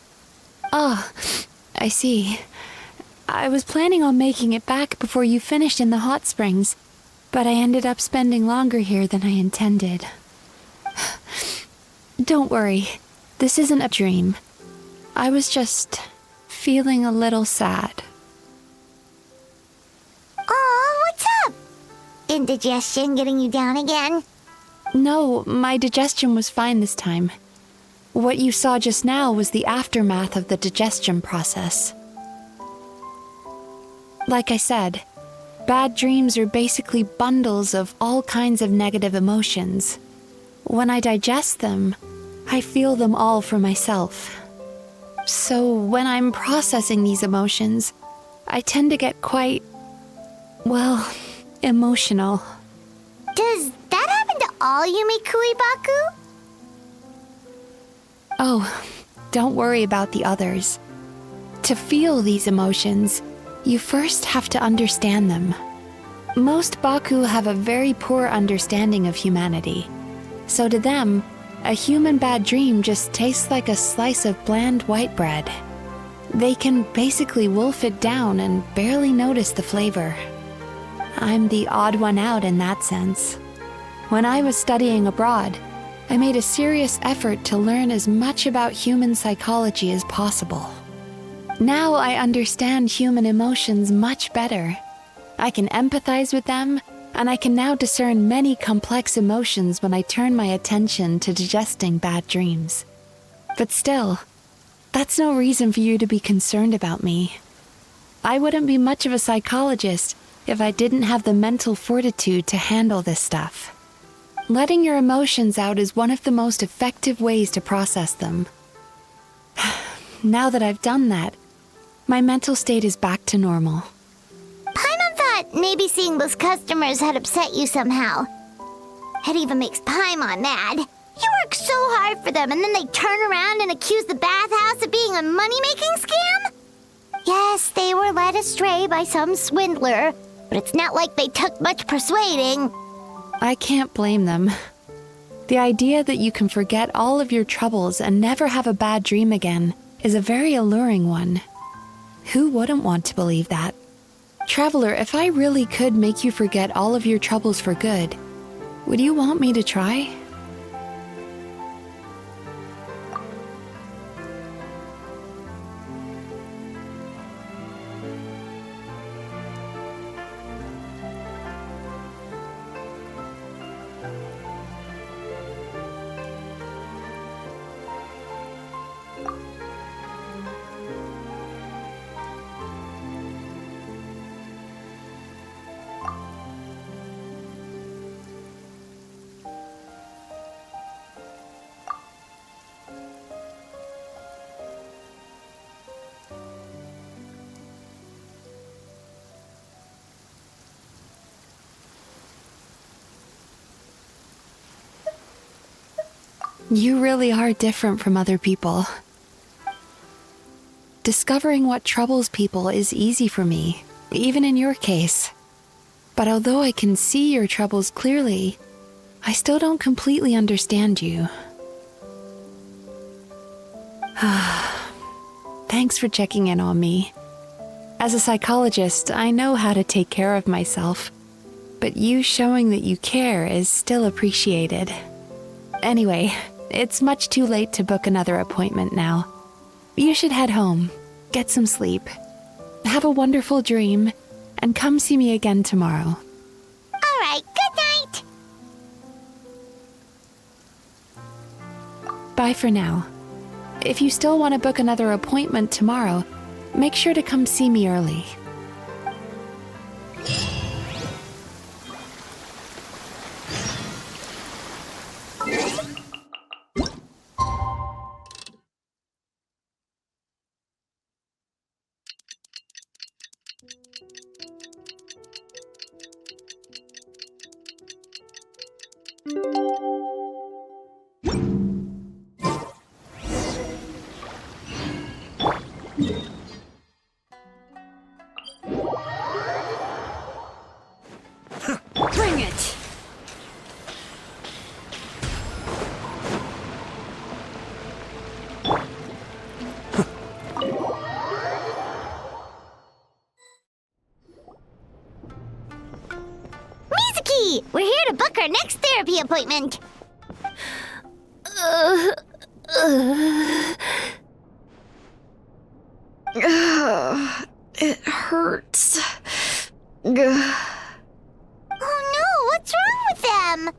Oh, I see. I was planning on making it back before you finished in the hot springs, but I ended up spending longer here than I intended. Don't worry, this isn't a dream. I was just feeling a little sad. Oh, what's up? Indigestion getting you down again? No, my digestion was fine this time. What you saw just now was the aftermath of the digestion process. Like I said, bad dreams are basically bundles of all kinds of negative emotions. When I digest them, I feel them all for myself. So when I'm processing these emotions, I tend to get quite, well, emotional. Does that happen to all Yumemizuki Mizuki? Oh, don't worry about the others. To feel these emotions, you first have to understand them. Most Baku have a very poor understanding of humanity. So to them, a human bad dream just tastes like a slice of bland white bread. They can basically wolf it down and barely notice the flavor. I'm the odd one out in that sense. When I was studying abroad, I made a serious effort to learn as much about human psychology as possible. Now I understand human emotions much better. I can empathize with them, and I can now discern many complex emotions when I turn my attention to digesting bad dreams. But still, that's no reason for you to be concerned about me. I wouldn't be much of a psychologist if I didn't have the mental fortitude to handle this stuff. Letting your emotions out is one of the most effective ways to process them. Now that I've done that, my mental state is back to normal. Paimon thought maybe seeing those customers had upset you somehow. It even makes Paimon mad. You work so hard for them and then they turn around and accuse the bathhouse of being a money-making scam? Yes, they were led astray by some swindler, but it's not like they took much persuading. I can't blame them. The idea that you can forget all of your troubles and never have a bad dream again is a very alluring one. Who wouldn't want to believe that? Traveler, if I really could make you forget all of your troubles for good, would you want me to try? You really are different from other people. Discovering what troubles people is easy for me, even in your case. But although I can see your troubles clearly, I still don't completely understand you. Thanks for checking in on me. As a psychologist, I know how to take care of myself, but you showing that you care is still appreciated. Anyway, it's much too late to book another appointment now. You should head home, get some sleep, have a wonderful dream, and come see me again tomorrow. All right, good night. Bye for now. If you still want to book another appointment tomorrow, make sure to come see me early. Bring it! Mizuki! We're here to book our next therapy appointment. It hurts. Oh no, what's wrong with them?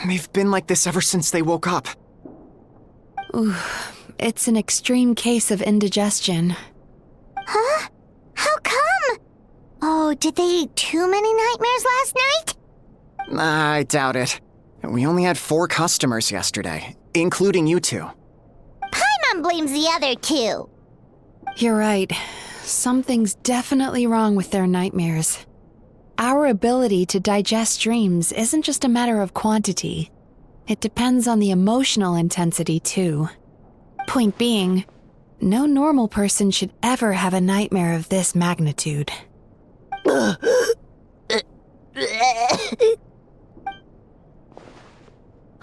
They've been like this ever since they woke up. Ooh, it's an extreme case of indigestion. Huh? How come? Oh, did they eat too many nightmares last night? I doubt it. We only had 4 customers yesterday, including you two. Paimon blames the other 2. You're right. Something's definitely wrong with their nightmares. Our ability to digest dreams isn't just a matter of quantity. It depends on the emotional intensity, too. Point being, no normal person should ever have a nightmare of this magnitude.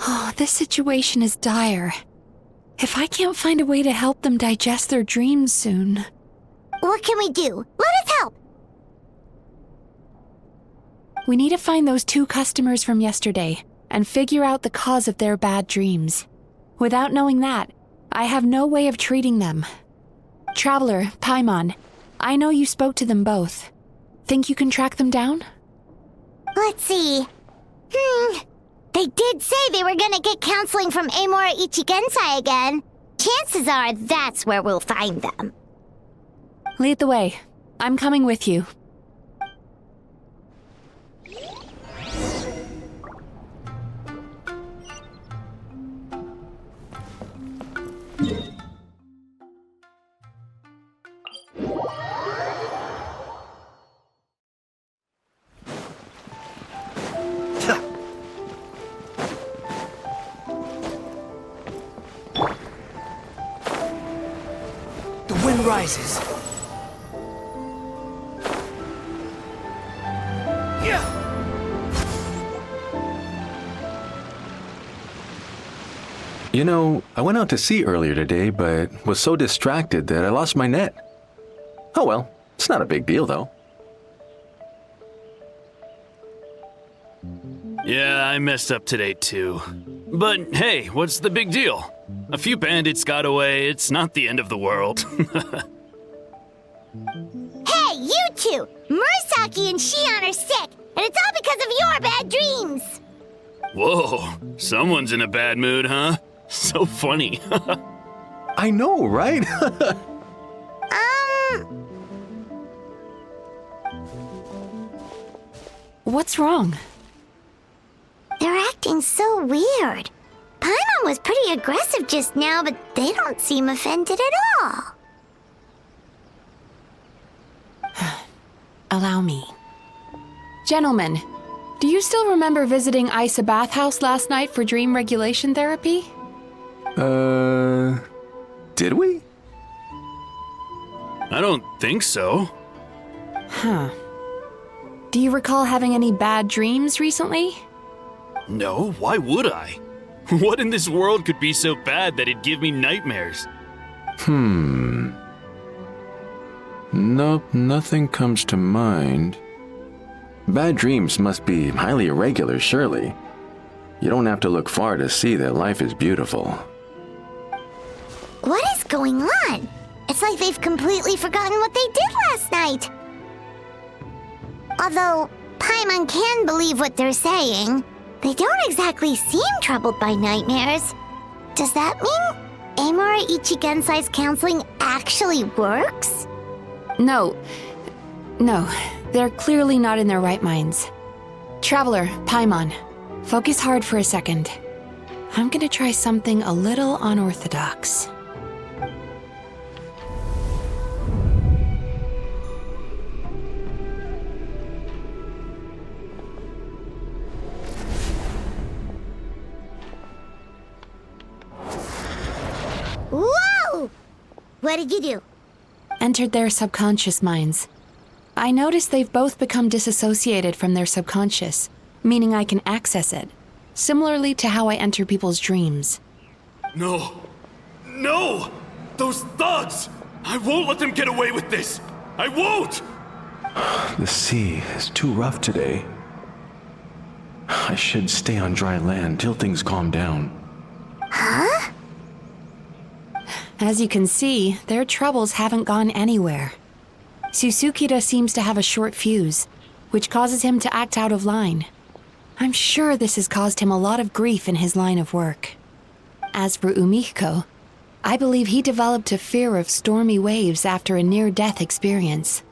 Oh, this situation is dire. If I can't find a way to help them digest their dreams soon... What can we do? Let us help! We need to find those 2 customers from yesterday and figure out the cause of their bad dreams. Without knowing that, I have no way of treating them. Traveler, Paimon, I know you spoke to them both. Think you can track them down? Let's see. They did say they were gonna get counseling from Amora Ichigensai again. Chances are that's where we'll find them. Lead the way. I'm coming with you. The wind rises. You know, I went out to sea earlier today, but was so distracted that I lost my net. Oh well, it's not a big deal though. Yeah, I messed up today too. But hey, what's the big deal? A few bandits got away, it's not the end of the world. Hey, you two! Murasaki and Shion are sick, and it's all because of your bad dreams! Whoa, someone's in a bad mood, huh? So funny. I know, right? What's wrong? They're acting so weird. Paimon was pretty aggressive just now, but they don't seem offended at all. Allow me. Gentlemen, do you still remember visiting Isa Bathhouse last night for dream regulation therapy? Did we? I don't think so. Huh. Do you recall having any bad dreams recently? No, why would I? What in this world could be so bad that it'd give me nightmares? Nope, nothing comes to mind. Bad dreams must be highly irregular, surely. You don't have to look far to see that life is beautiful. What is going on? It's like they've completely forgotten what they did last night. Although Paimon can believe what they're saying, they don't exactly seem troubled by nightmares. Does that mean Amora Ichigensai's counseling actually works? No, they're clearly not in their right minds. Traveler, Paimon, focus hard for a second. I'm gonna try something a little unorthodox. Whoa! What did you do? Entered their subconscious minds. I noticed they've both become disassociated from their subconscious, meaning I can access it, similarly to how I enter people's dreams. No! No! Those thugs! I won't let them get away with this! I won't! The sea is too rough today. I should stay on dry land till things calm down. Huh? As you can see, their troubles haven't gone anywhere. Susukida seems to have a short fuse, which causes him to act out of line. I'm sure this has caused him a lot of grief in his line of work. As for Umihiko, I believe he developed a fear of stormy waves after a near-death experience.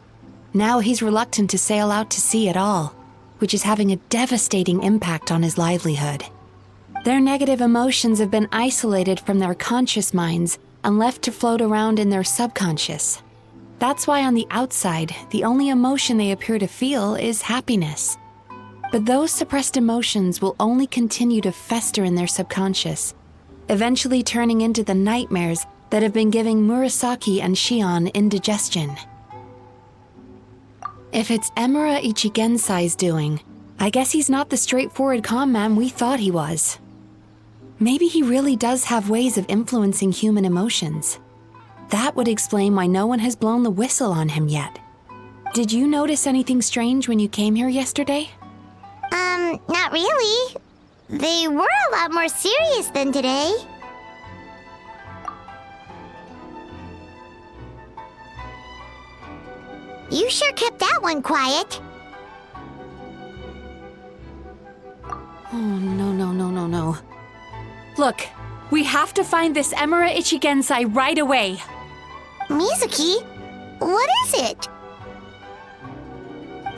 Now he's reluctant to sail out to sea at all, which is having a devastating impact on his livelihood. Their negative emotions have been isolated from their conscious minds and left to float around in their subconscious. That's why on the outside, the only emotion they appear to feel is happiness. But those suppressed emotions will only continue to fester in their subconscious, eventually turning into the nightmares that have been giving Murasaki and Shion indigestion. If it's Emura Ichigensai's doing, I guess he's not the straightforward calm man we thought he was. Maybe he really does have ways of influencing human emotions. That would explain why no one has blown the whistle on him yet. Did you notice anything strange when you came here yesterday? Not really. They were a lot more serious than today. You sure kept that one quiet. Oh, no. Look, we have to find this Emura Ichigensai right away. Mizuki? What is it?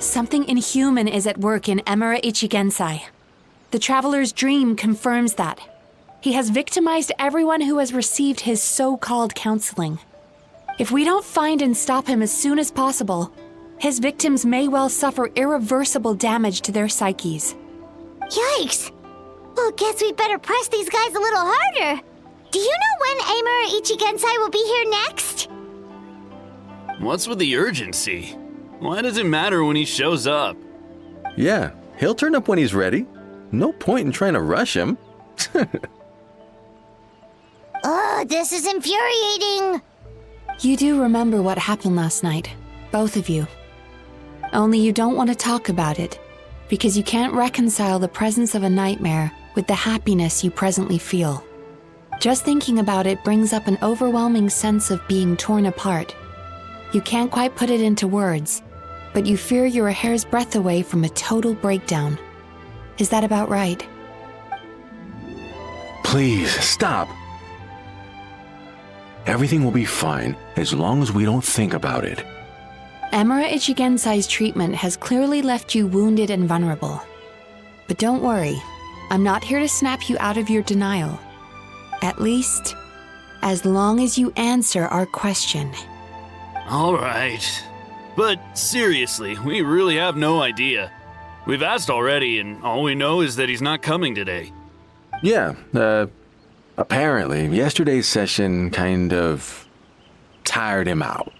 Something inhuman is at work in Emura Ichigensai. The Traveler's dream confirms that. He has victimized everyone who has received his so-called counseling. If we don't find and stop him as soon as possible, his victims may well suffer irreversible damage to their psyches. Yikes! Well, guess we better press these guys a little harder. Do you know when Emura Ichigensai will be here next? What's with the urgency? Why does it matter when he shows up? Yeah, he'll turn up when he's ready. No point in trying to rush him. Ugh, this is infuriating. You do remember what happened last night, both of you. Only you don't want to talk about it, because you can't reconcile the presence of a nightmare with the happiness you presently feel. Just thinking about it brings up an overwhelming sense of being torn apart. You can't quite put it into words, but you fear you're a hair's breadth away from a total breakdown. Is that about right? Please, stop. Everything will be fine as long as we don't think about it. Emura Ichigensai's treatment has clearly left you wounded and vulnerable. But don't worry, I'm not here to snap you out of your denial. At least, as long as you answer our question. All right. But seriously, we really have no idea. We've asked already, and all we know is that he's not coming today. Yeah, apparently, yesterday's session kind of tired him out.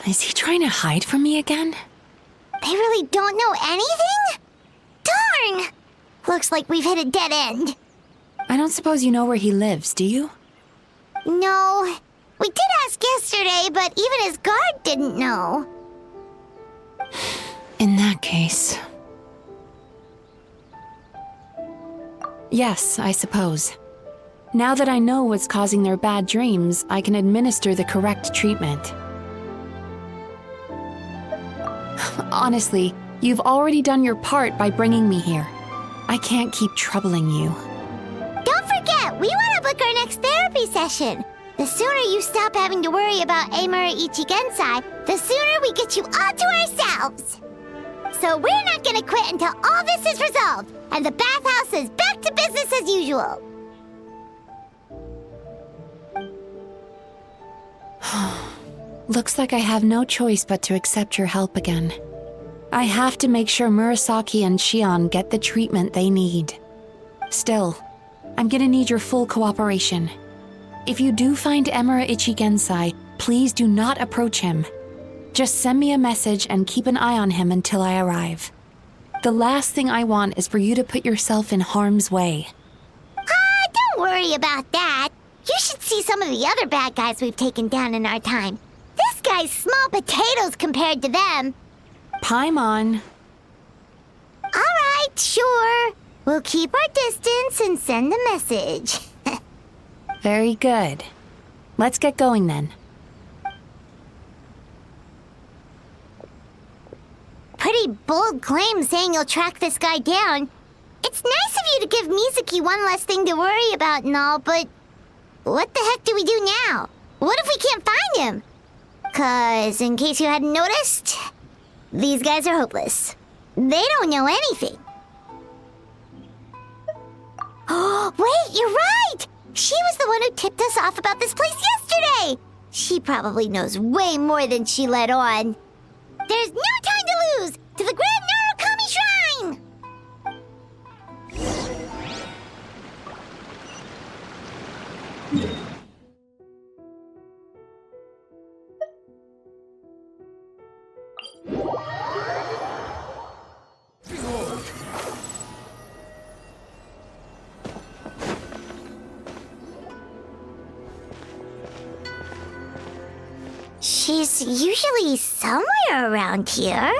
Is he trying to hide from me again? They really don't know anything? Darn! Looks like we've hit a dead end. I don't suppose you know where he lives, do you? No. We did ask yesterday, but even his guard didn't know. In that case... Yes, I suppose. Now that I know what's causing their bad dreams, I can administer the correct treatment. Honestly, you've already done your part by bringing me here. I can't keep troubling you. Don't forget, we want to book our next therapy session. The sooner you stop having to worry about Emura Ichigensai, the sooner we get you all to ourselves. So we're not gonna quit until all this is resolved, and the bathhouse is back to business as usual. Looks like I have no choice but to accept your help again. I have to make sure Murasaki and Shion get the treatment they need. Still, I'm gonna need your full cooperation. If you do find Emura Ichigensai, please do not approach him. Just send me a message and keep an eye on him until I arrive. The last thing I want is for you to put yourself in harm's way. Don't worry about that. You should see some of the other bad guys we've taken down in our time. This guy's small potatoes compared to them. Paimon. All right, sure. We'll keep our distance and send a message. Very good. Let's get going then. Pretty bold claim saying you'll track this guy down. It's nice of you to give Mizuki one less thing to worry about and all, but what the heck do we do now? What if we can't find him? 'Cause, in case you hadn't noticed, these guys are hopeless. They don't know anything. Oh, wait, you're right! She was the one who tipped us off about this place yesterday! She probably knows way more than she let on. There's no time to lose! To the Grand Narukami Shrine! She's usually somewhere around here.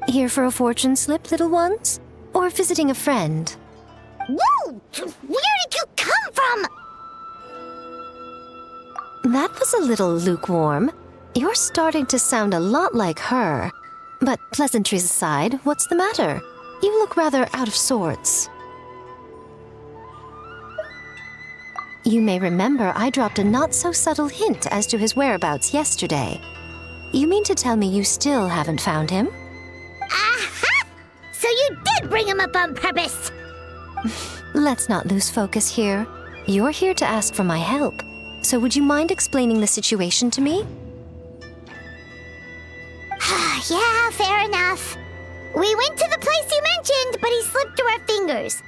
Here for a fortune slip, little ones? Or visiting a friend? Whoa! Where did you come from? That was a little lukewarm. You're starting to sound a lot like her. But pleasantries aside, what's the matter? You look rather out of sorts. You may remember I dropped a not-so-subtle hint as to his whereabouts yesterday. You mean to tell me you still haven't found him? Aha! So you did bring him up on purpose! Let's not lose focus here. You're here to ask for my help. So would you mind explaining the situation to me? Yeah, fair enough. We went to the place you mentioned, but he slipped through our fingers.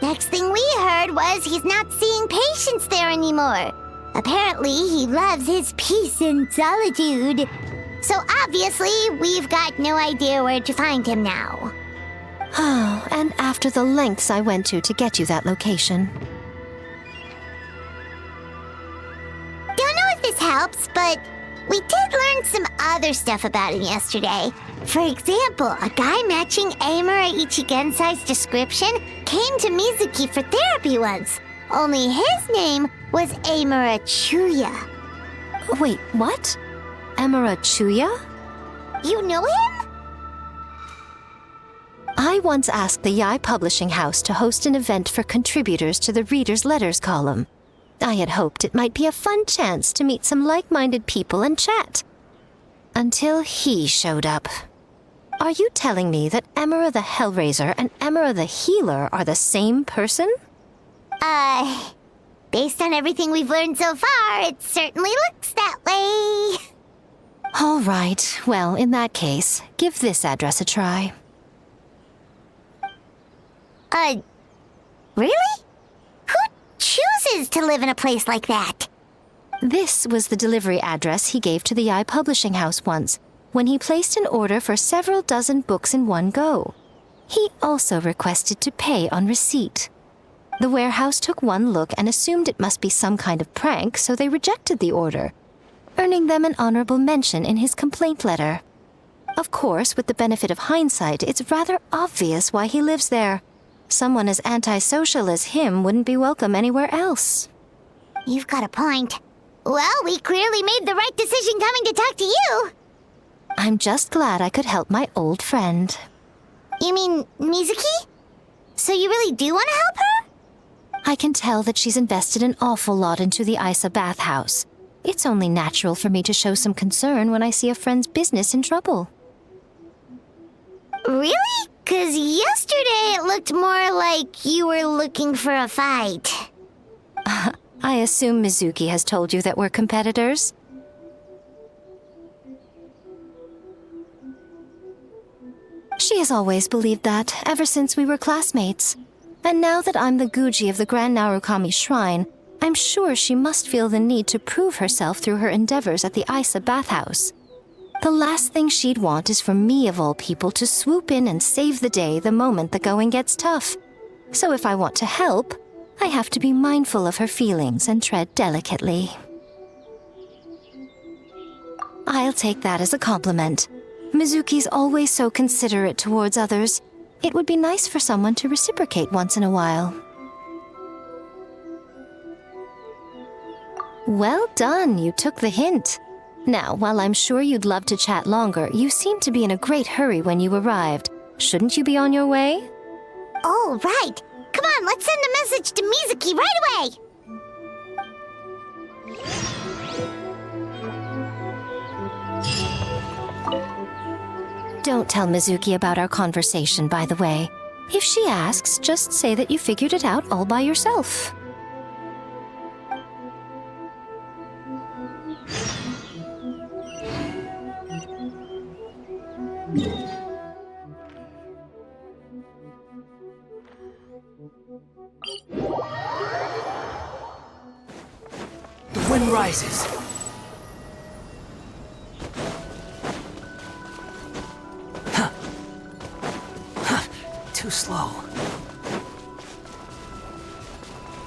Next thing we heard was he's not seeing patients there anymore. Apparently, he loves his peace and solitude. So obviously, we've got no idea where to find him now. Oh, and after the lengths I went to get you that location. Don't know if this helps, but we did learn some other stuff about him yesterday. For example, a guy matching Amura Ichigensai's description came to Mizuki for therapy once. Only his name was Amura Chuya. Wait, what? Amura Chuya? You know him? I once asked the Yai Publishing House to host an event for contributors to the Reader's Letters column. I had hoped it might be a fun chance to meet some like-minded people and chat. Until he showed up. Are you telling me that Amura the Hellraiser and Amura the Healer are the same person? Based on everything we've learned so far, it certainly looks that way. All right, well, in that case, give this address a try. Really? Who chooses to live in a place like that? This was the delivery address he gave to the Yai Publishing House once, when he placed an order for several dozen books in one go. He also requested to pay on receipt. The warehouse took one look and assumed it must be some kind of prank, so they rejected the order, earning them an honorable mention in his complaint letter. Of course, with the benefit of hindsight, it's rather obvious why he lives there. Someone as antisocial as him wouldn't be welcome anywhere else. You've got a point. Well, we clearly made the right decision coming to talk to you. I'm just glad I could help my old friend. You mean Mizuki? So you really do want to help her? I can tell that she's invested an awful lot into the Isa bathhouse. It's only natural for me to show some concern when I see a friend's business in trouble. Really? 'Cause yesterday it looked more like you were looking for a fight. I assume Mizuki has told you that we're competitors? She has always believed that, ever since we were classmates. And now that I'm the Guji of the Grand Narukami Shrine, I'm sure she must feel the need to prove herself through her endeavors at the Isa bathhouse. The last thing she'd want is for me, of all people, to swoop in and save the day the moment the going gets tough. So if I want to help, I have to be mindful of her feelings and tread delicately. I'll take that as a compliment. Mizuki's always so considerate towards others. It would be nice for someone to reciprocate once in a while. Well done, you took the hint. Now, while I'm sure you'd love to chat longer, you seemed to be in a great hurry when you arrived. Shouldn't you be on your way? Oh, right. Come on, let's send a message to Mizuki right away. Don't tell Mizuki about our conversation, by the way. If she asks, just say that you figured it out all by yourself. The wind rises. Too slow.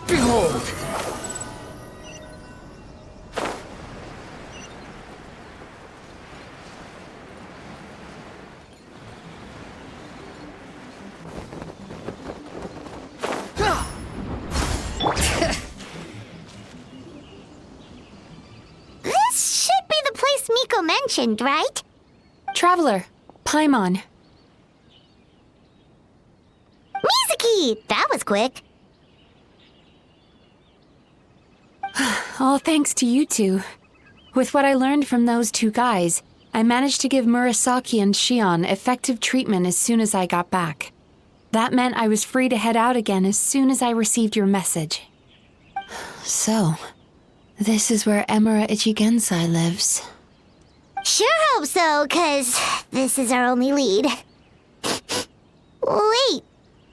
Behold! mentioned, right? Traveler, Paimon. Mizuki! That was quick. All thanks to you two. With what I learned from those two guys, I managed to give Murasaki and Shion effective treatment as soon as I got back. That meant I was free to head out again as soon as I received your message. So, this is where Emura Ichigensai lives. Sure hope so, 'cause this is our only lead. Wait,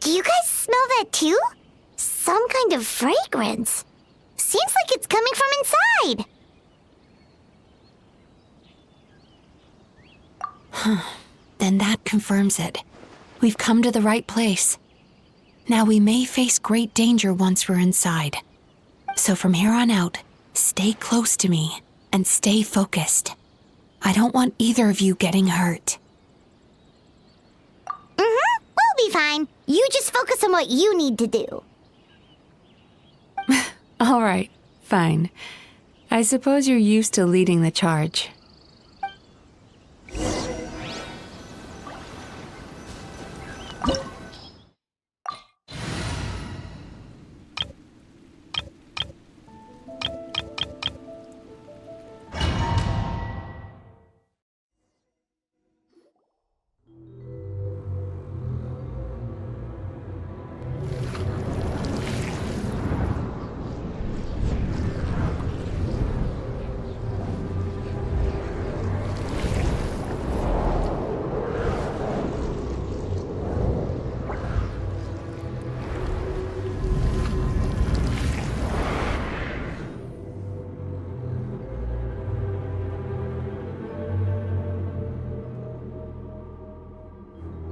do you guys smell that too? Some kind of fragrance. Seems like it's coming from inside. Then that confirms it. We've come to the right place. Now we may face great danger once we're inside. So from here on out, stay close to me and stay focused. I don't want either of you getting hurt. We'll be fine. You just focus on what you need to do. All right, fine. I suppose you're used to leading the charge.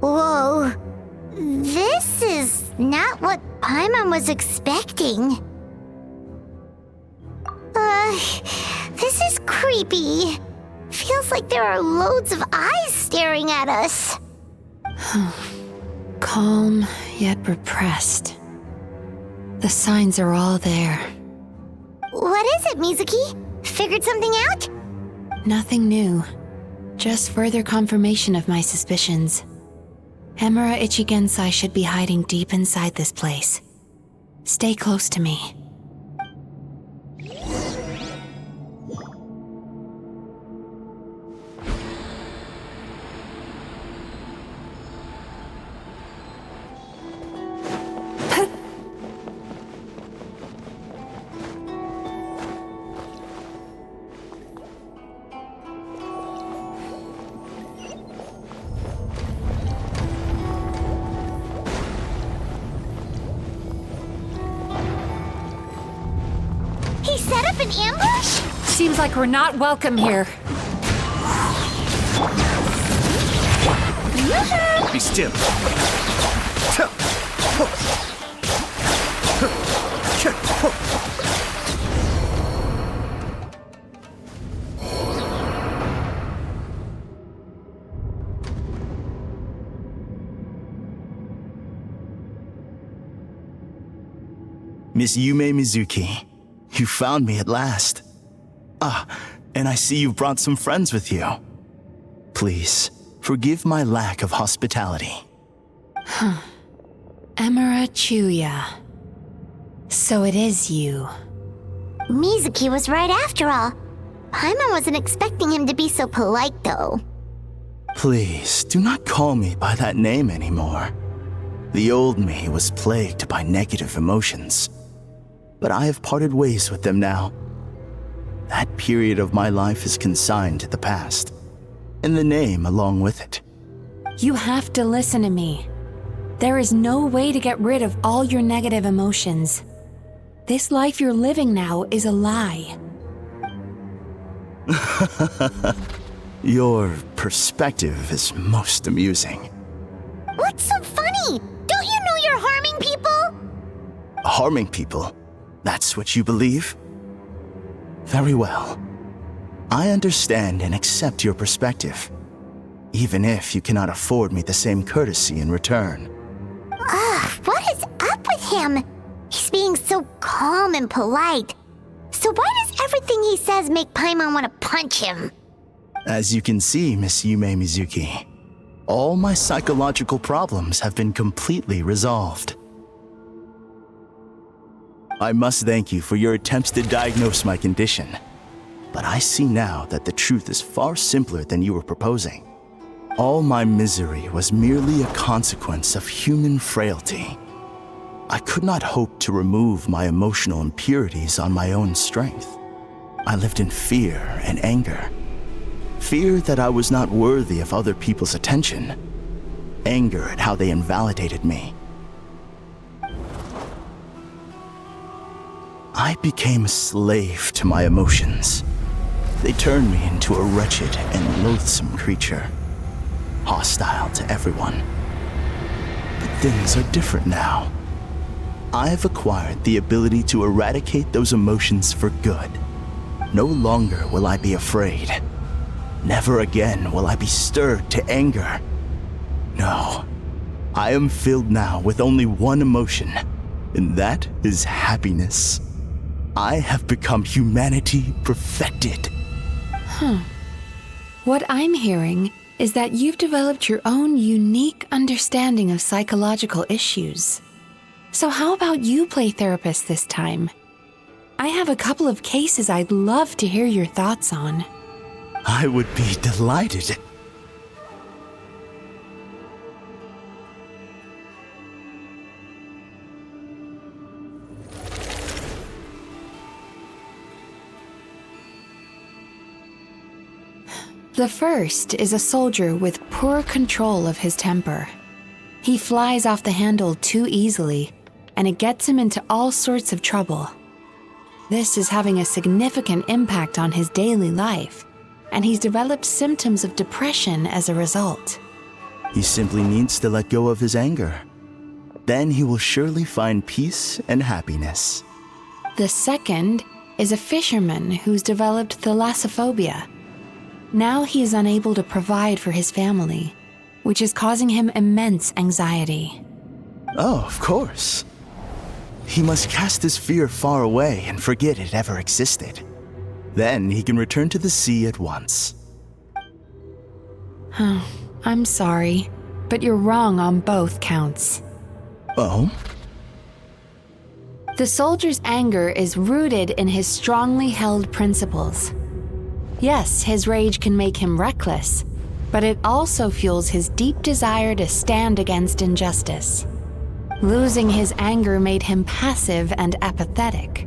Whoa. This is not what Paimon was expecting. This is creepy. Feels like there are loads of eyes staring at us. Calm, yet repressed. The signs are all there. What is it, Mizuki? Figured something out? Nothing new. Just further confirmation of my suspicions. Emura Ichigensai should be hiding deep inside this place. Stay close to me. He set up an ambush? Seems like we're not welcome here. Be still. Miss Yumemizuki, you found me at last. Ah, and I see you've brought some friends with you. Please, forgive my lack of hospitality. Emura Chuya. So it is you. Mizuki was right after all. Paimon wasn't expecting him to be so polite, though. Please, do not call me by that name anymore. The old me was plagued by negative emotions, but I have parted ways with them now. That period of my life is consigned to the past, and the name along with it. You have to listen to me. There is no way to get rid of all your negative emotions. This life you're living now is a lie. Your perspective is most amusing. What's so funny? Don't you know you're harming people? Harming people? That's what you believe? Very well. I understand and accept your perspective, even if you cannot afford me the same courtesy in return. What is up with him? He's being so calm and polite. So why does everything he says make Paimon want to punch him? As you can see, Miss Yumemizuki, all my psychological problems have been completely resolved. I must thank you for your attempts to diagnose my condition, but I see now that the truth is far simpler than you were proposing. All my misery was merely a consequence of human frailty. I could not hope to remove my emotional impurities on my own strength. I lived in fear and anger. Fear that I was not worthy of other people's attention. Anger at how they invalidated me. I became a slave to my emotions. They turned me into a wretched and loathsome creature, hostile to everyone. But things are different now. I've acquired the ability to eradicate those emotions for good. No longer will I be afraid. Never again will I be stirred to anger. No, I am filled now with only one emotion, and that is happiness. I have become humanity perfected. What I'm hearing is that you've developed your own unique understanding of psychological issues. So how about you play therapist this time? I have a couple of cases I'd love to hear your thoughts on. I would be delighted. The first is a soldier with poor control of his temper. He flies off the handle too easily, and it gets him into all sorts of trouble. This is having a significant impact on his daily life, and he's developed symptoms of depression as a result. He simply needs to let go of his anger. Then he will surely find peace and happiness. The second is a fisherman who's developed thalassophobia. Now he is unable to provide for his family, which is causing him immense anxiety. Oh, of course. He must cast his fear far away and forget it ever existed. Then he can return to the sea at once. I'm sorry, but you're wrong on both counts. Oh? The soldier's anger is rooted in his strongly held principles. Yes, his rage can make him reckless, but it also fuels his deep desire to stand against injustice. Losing his anger made him passive and apathetic.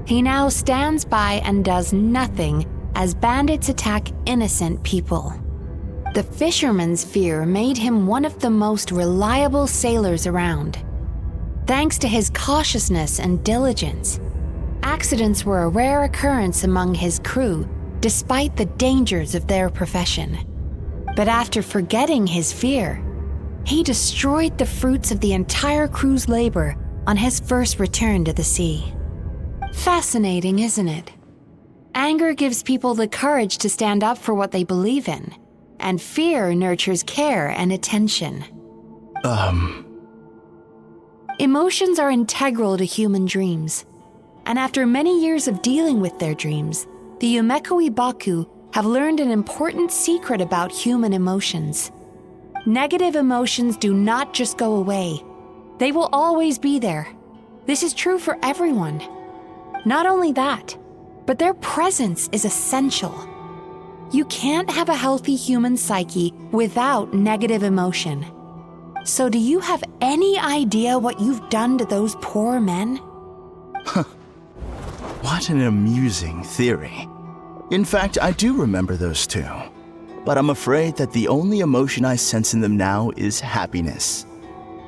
He now stands by and does nothing as bandits attack innocent people. The fisherman's fear made him one of the most reliable sailors around. Thanks to his cautiousness and diligence, accidents were a rare occurrence among his crew despite the dangers of their profession. But after forgetting his fear, he destroyed the fruits of the entire crew's labor on his first return to the sea. Fascinating, isn't it? Anger gives people the courage to stand up for what they believe in, and fear nurtures care and attention. Emotions are integral to human dreams, and after many years of dealing with their dreams, the Yumemizuki Baku have learned an important secret about human emotions. Negative emotions do not just go away. They will always be there. This is true for everyone. Not only that, but their presence is essential. You can't have a healthy human psyche without negative emotion. So do you have any idea what you've done to those poor men? What an amusing theory. In fact, I do remember those two. But I'm afraid that the only emotion I sense in them now is happiness.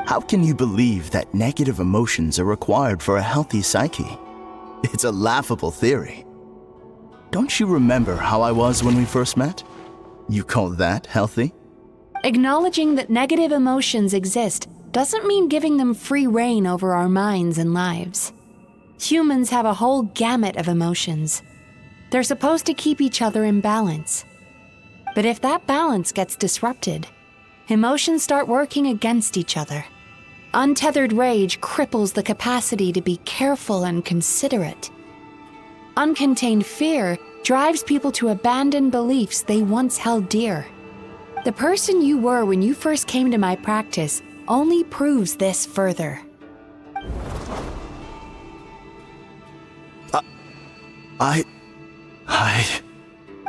How can you believe that negative emotions are required for a healthy psyche? It's a laughable theory. Don't you remember how I was when we first met? You call that healthy? Acknowledging that negative emotions exist doesn't mean giving them free rein over our minds and lives. Humans have a whole gamut of emotions. They're supposed to keep each other in balance. But if that balance gets disrupted, emotions start working against each other. Untethered rage cripples the capacity to be careful and considerate. Uncontained fear drives people to abandon beliefs they once held dear. The person you were when you first came to my practice only proves this further.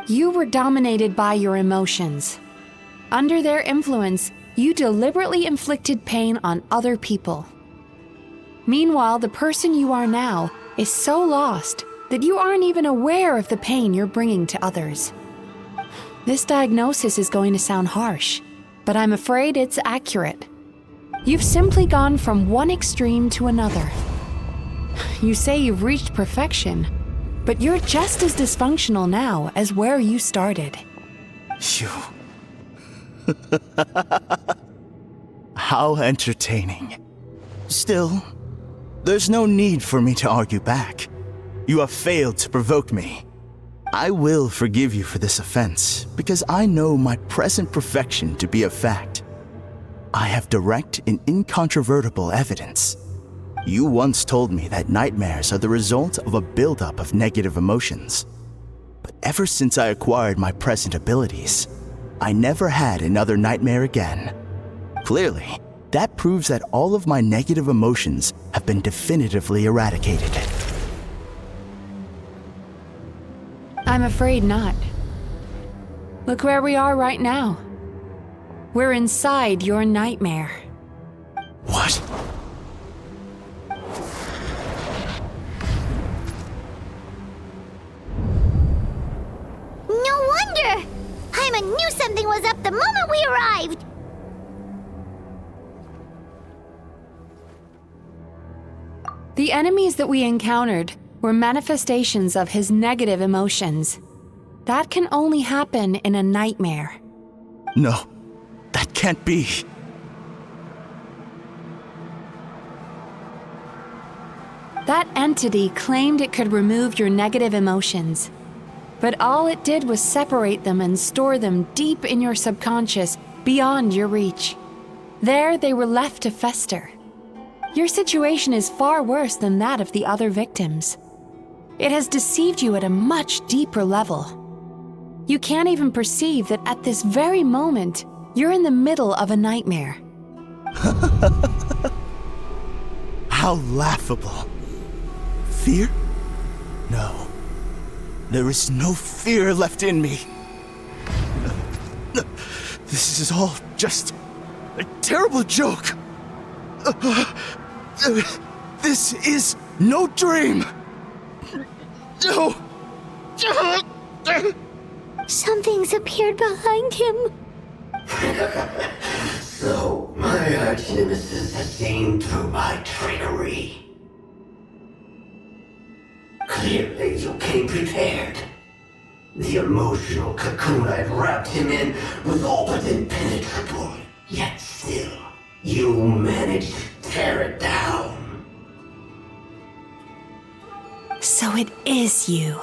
You were dominated by your emotions. Under their influence, you deliberately inflicted pain on other people. Meanwhile, the person you are now is so lost that you aren't even aware of the pain you're bringing to others. This diagnosis is going to sound harsh, but I'm afraid it's accurate. You've simply gone from one extreme to another. You say you've reached perfection, but you're just as dysfunctional now as where you started. You... How entertaining. Still, there's no need for me to argue back. You have failed to provoke me. I will forgive you for this offense, because I know my present perfection to be a fact. I have direct and incontrovertible evidence. You once told me that nightmares are the result of a buildup of negative emotions. But ever since I acquired my present abilities, I never had another nightmare again. Clearly, that proves that all of my negative emotions have been definitively eradicated. I'm afraid not. Look where we are right now. We're inside your nightmare. What? No wonder! Paimon knew something was up the moment we arrived! The enemies that we encountered were manifestations of his negative emotions. That can only happen in a nightmare. No, that can't be. That entity claimed it could remove your negative emotions. But all it did was separate them and store them deep in your subconscious, beyond your reach. There they were left to fester. Your situation is far worse than that of the other victims. It has deceived you at a much deeper level. You can't even perceive that at this very moment, you're in the middle of a nightmare. How laughable. Fear? No. There is no fear left in me. This is all just a terrible joke. This is no dream. No. Something's appeared behind him. So, my arch-nemesis has seen through my trickery. Clearly, you came prepared. The emotional cocoon I'd wrapped him in was all but impenetrable. Yet still, you managed to tear it down. So it is you.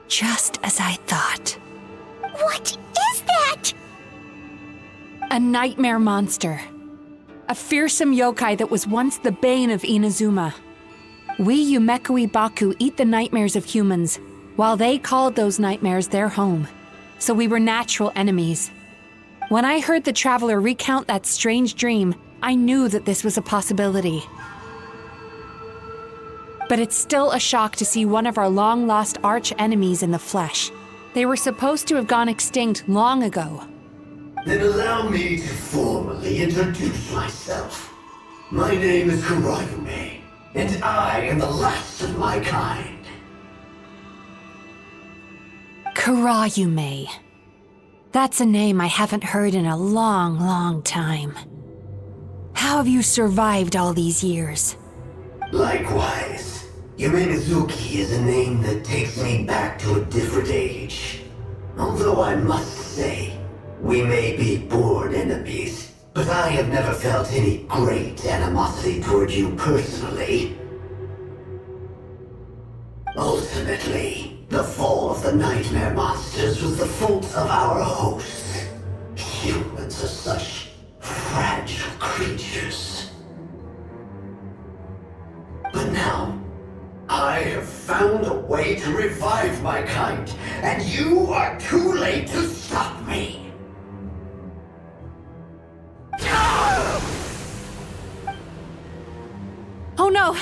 Just as I thought. What is that? A nightmare monster. A fearsome yokai that was once the bane of Inazuma. We Yumemizuki Baku eat the nightmares of humans, while they called those nightmares their home. So we were natural enemies. When I heard the traveler recount that strange dream, I knew that this was a possibility. But it's still a shock to see one of our long-lost arch-enemies in the flesh. They were supposed to have gone extinct long ago. Then allow me to formally introduce myself. My name is Kurayume, and I am the last of my kind. Kurayume. That's a name I haven't heard in a long, long time. How have you survived all these years? Likewise. Yumemizuki is a name that takes me back to a different age. Although I must say, we may be born enemies, but I have never felt any great animosity toward you personally. Ultimately, the fall of the nightmare monsters was the fault of our hosts. Humans are such fragile creatures. But now, I have found a way to revive my kind, and you are too late to stop me. Oh no!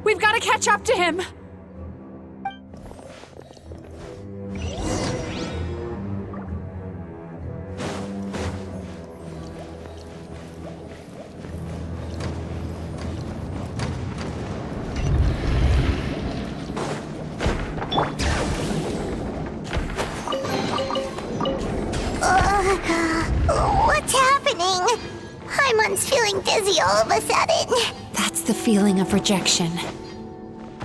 We've got to catch up to him! What's happening? Paimon's feeling dizzy all of a sudden. That's the feeling of rejection.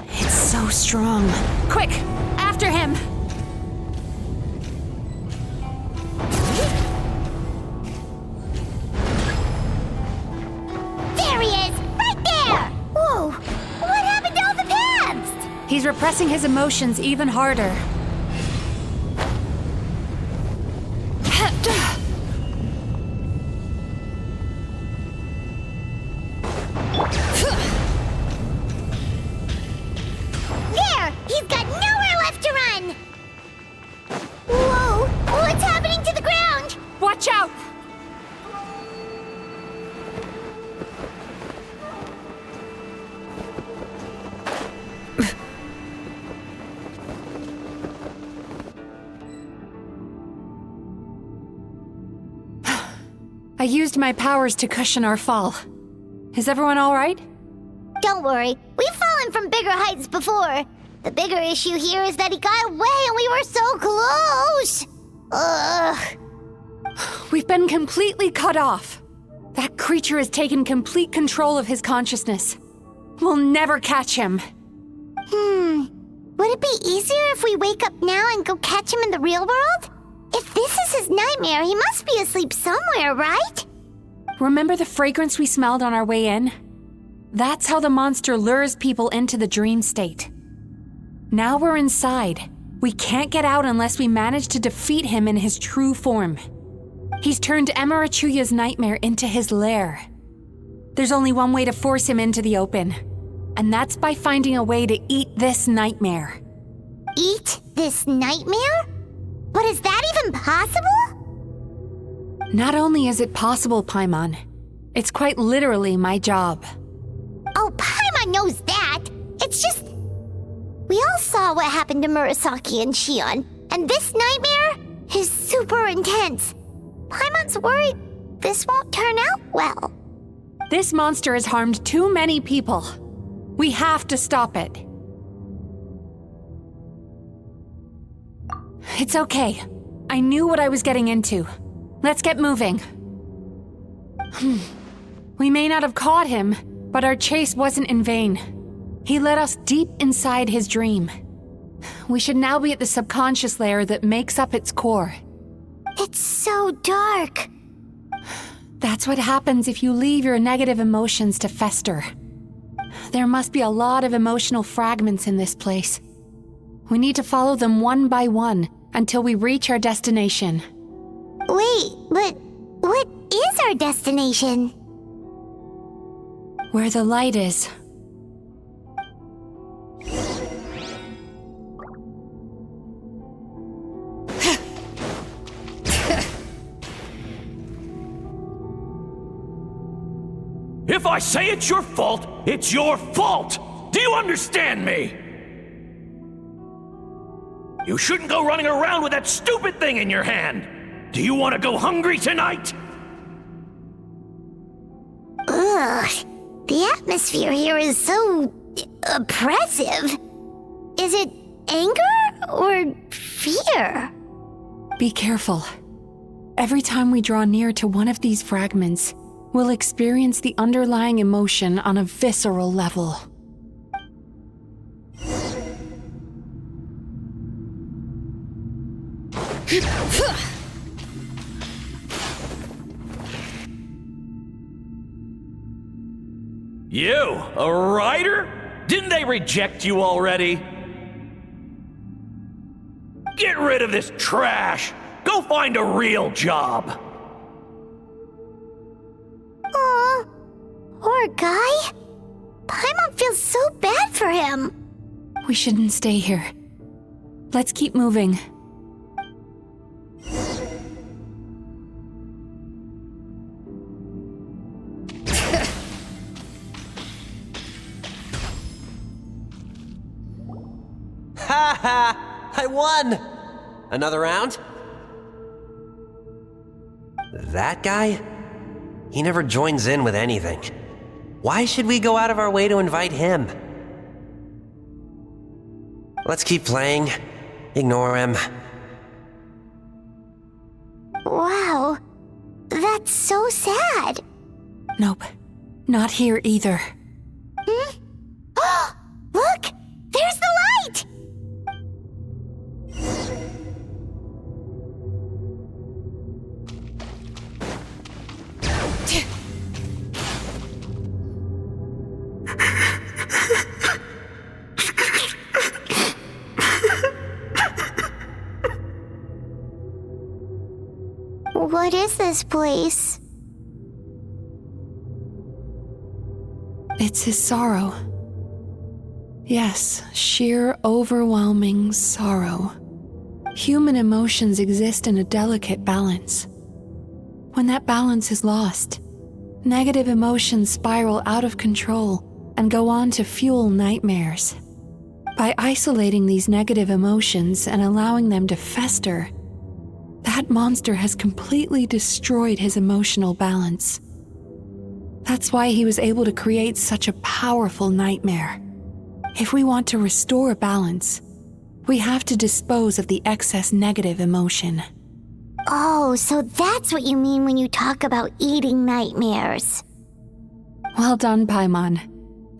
It's so strong. Quick! After him! There he is! Right there! Whoa! What happened to all the paths? He's repressing his emotions even harder. There! He's got nowhere left to run! Whoa! What's happening to the ground? Watch out! I used my powers to cushion our fall. Is everyone all right? Don't worry, we've fallen from bigger heights before. The bigger issue here is that he got away and we were so close! Ugh. We've been completely cut off. That creature has taken complete control of his consciousness. We'll never catch him. Would it be easier if we wake up now and go catch him in the real world? If this is his nightmare, he must be asleep somewhere, right? Remember the fragrance we smelled on our way in? That's how the monster lures people into the dream state. Now we're inside. We can't get out unless we manage to defeat him in his true form. He's turned Emarachuya's nightmare into his lair. There's only one way to force him into the open, and that's by finding a way to eat this nightmare. Eat this nightmare? But is that even possible? Not only is it possible, Paimon, it's quite literally my job. Oh, Paimon knows that. It's just... We all saw what happened to Murasaki and Shion, and this nightmare is super intense. Paimon's worried this won't turn out well. This monster has harmed too many people. We have to stop it. It's okay. I knew what I was getting into. Let's get moving. We may not have caught him, but our chase wasn't in vain. He led us deep inside his dream. We should now be at the subconscious layer that makes up its core. It's so dark. That's what happens if you leave your negative emotions to fester. There must be a lot of emotional fragments in this place. We need to follow them one by one until we reach our destination. Wait, but what is our destination? Where the light is. If I say it's your fault, it's your fault! Do you understand me? You shouldn't go running around with that stupid thing in your hand! Do you want to go hungry tonight? Ugh, the atmosphere here is so oppressive. Is it anger or fear? Be careful. Every time we draw near to one of these fragments, we'll experience the underlying emotion on a visceral level. You, a writer? Didn't they reject you already? Get rid of this trash! Go find a real job! Aw, poor guy. Paimon feels so bad for him. We shouldn't stay here. Let's keep moving. Ha ha! I won! Another round? That guy? He never joins in with anything. Why should we go out of our way to invite him? Let's keep playing. Ignore him. Wow. That's so sad. Nope. Not here either. Hmm? Look! There's the light! What is this place? It's his sorrow. Yes, sheer overwhelming sorrow. Human emotions exist in a delicate balance. When that balance is lost, negative emotions spiral out of control and go on to fuel nightmares. By isolating these negative emotions and allowing them to fester, that monster has completely destroyed his emotional balance. That's why he was able to create such a powerful nightmare. If we want to restore a balance, we have to dispose of the excess negative emotion. Oh, so that's what you mean when you talk about eating nightmares. Well done, Paimon.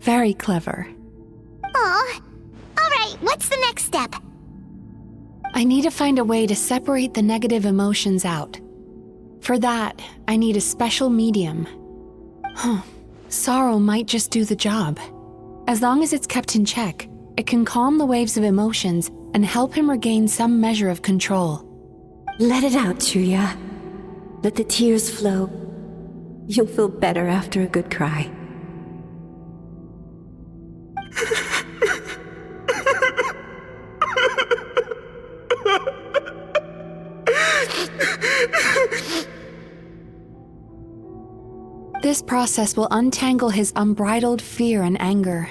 Very clever. Aw. Alright, what's the next step? I need to find a way to separate the negative emotions out. For that, I need a special medium. Sorrow might just do the job. As long as it's kept in check, it can calm the waves of emotions and help him regain some measure of control. Let it out, Chuya. Let the tears flow. You'll feel better after a good cry. This process will untangle his unbridled fear and anger,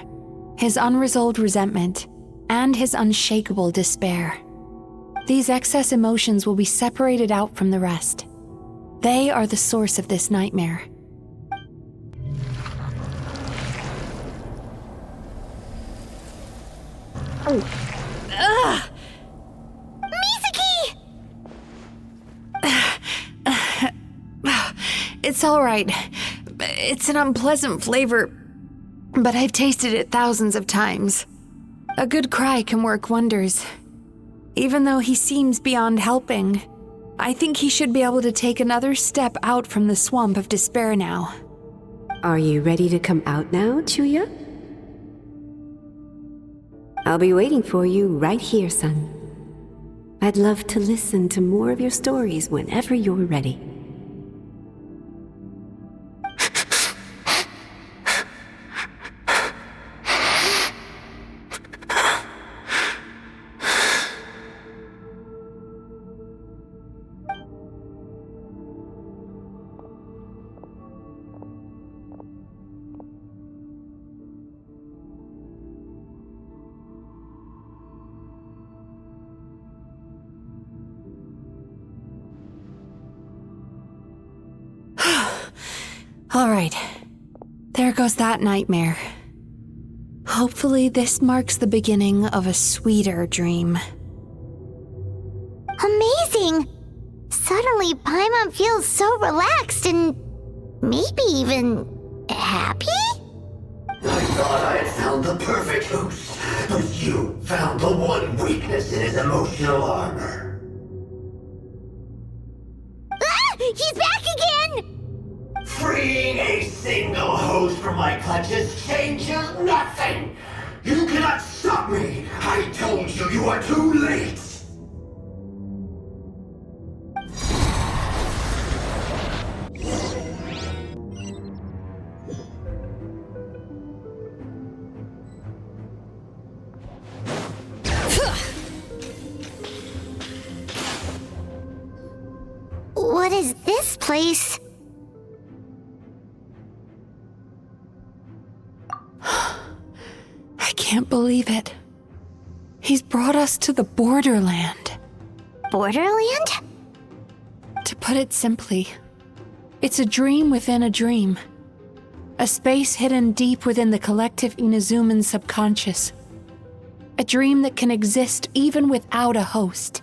his unresolved resentment, and his unshakable despair. These excess emotions will be separated out from the rest. They are the source of this nightmare. Ugh! Mizuki! It's all right. It's an unpleasant flavor, but I've tasted it thousands of times. A good cry can work wonders. Even though he seems beyond helping, I think he should be able to take another step out from the swamp of despair now. Are you ready to come out now, Chuya? I'll be waiting for you right here, son. I'd love to listen to more of your stories whenever you're ready. All right. There goes that nightmare. Hopefully this marks the beginning of a sweeter dream. Amazing! Suddenly, Paimon feels so relaxed and maybe even happy? I thought I had found the perfect host, but you found the one weakness in his emotional armor. Ah! He's back again! Freeing a single host from my clutches changes nothing! You cannot stop me! I told you you are too late! this place? I can't believe it. He's brought us to the borderland. Borderland? To put it simply, it's a dream within a dream. A space hidden deep within the collective Inazuman subconscious. A dream that can exist even without a host.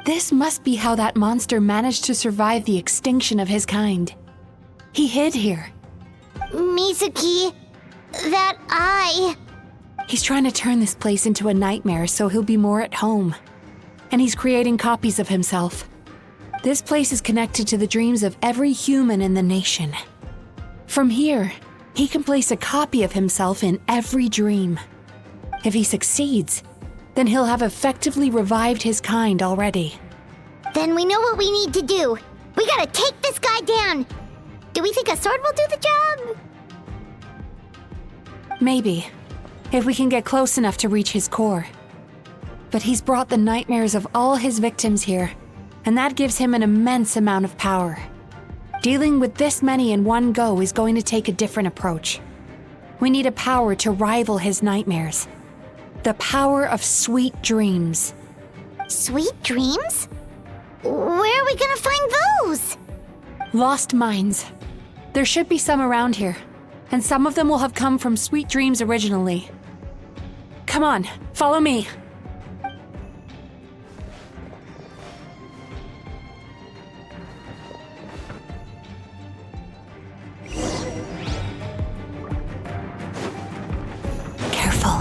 This must be how that monster managed to survive the extinction of his kind. He hid here. Mizuki, that eye. He's trying to turn this place into a nightmare so he'll be more at home. And he's creating copies of himself. This place is connected to the dreams of every human in the nation. From here, he can place a copy of himself in every dream. If he succeeds, then he'll have effectively revived his kind already. Then we know what we need to do. We gotta take this guy down. Do we think a sword will do the job? Maybe, if we can get close enough to reach his core. But he's brought the nightmares of all his victims here, and that gives him an immense amount of power. Dealing with this many in one go is going to take a different approach. We need a power to rival his nightmares. The power of sweet dreams. Sweet dreams? Where are we gonna find those? Lost minds. There should be some around here, and some of them will have come from sweet dreams originally. Come on, follow me. Careful.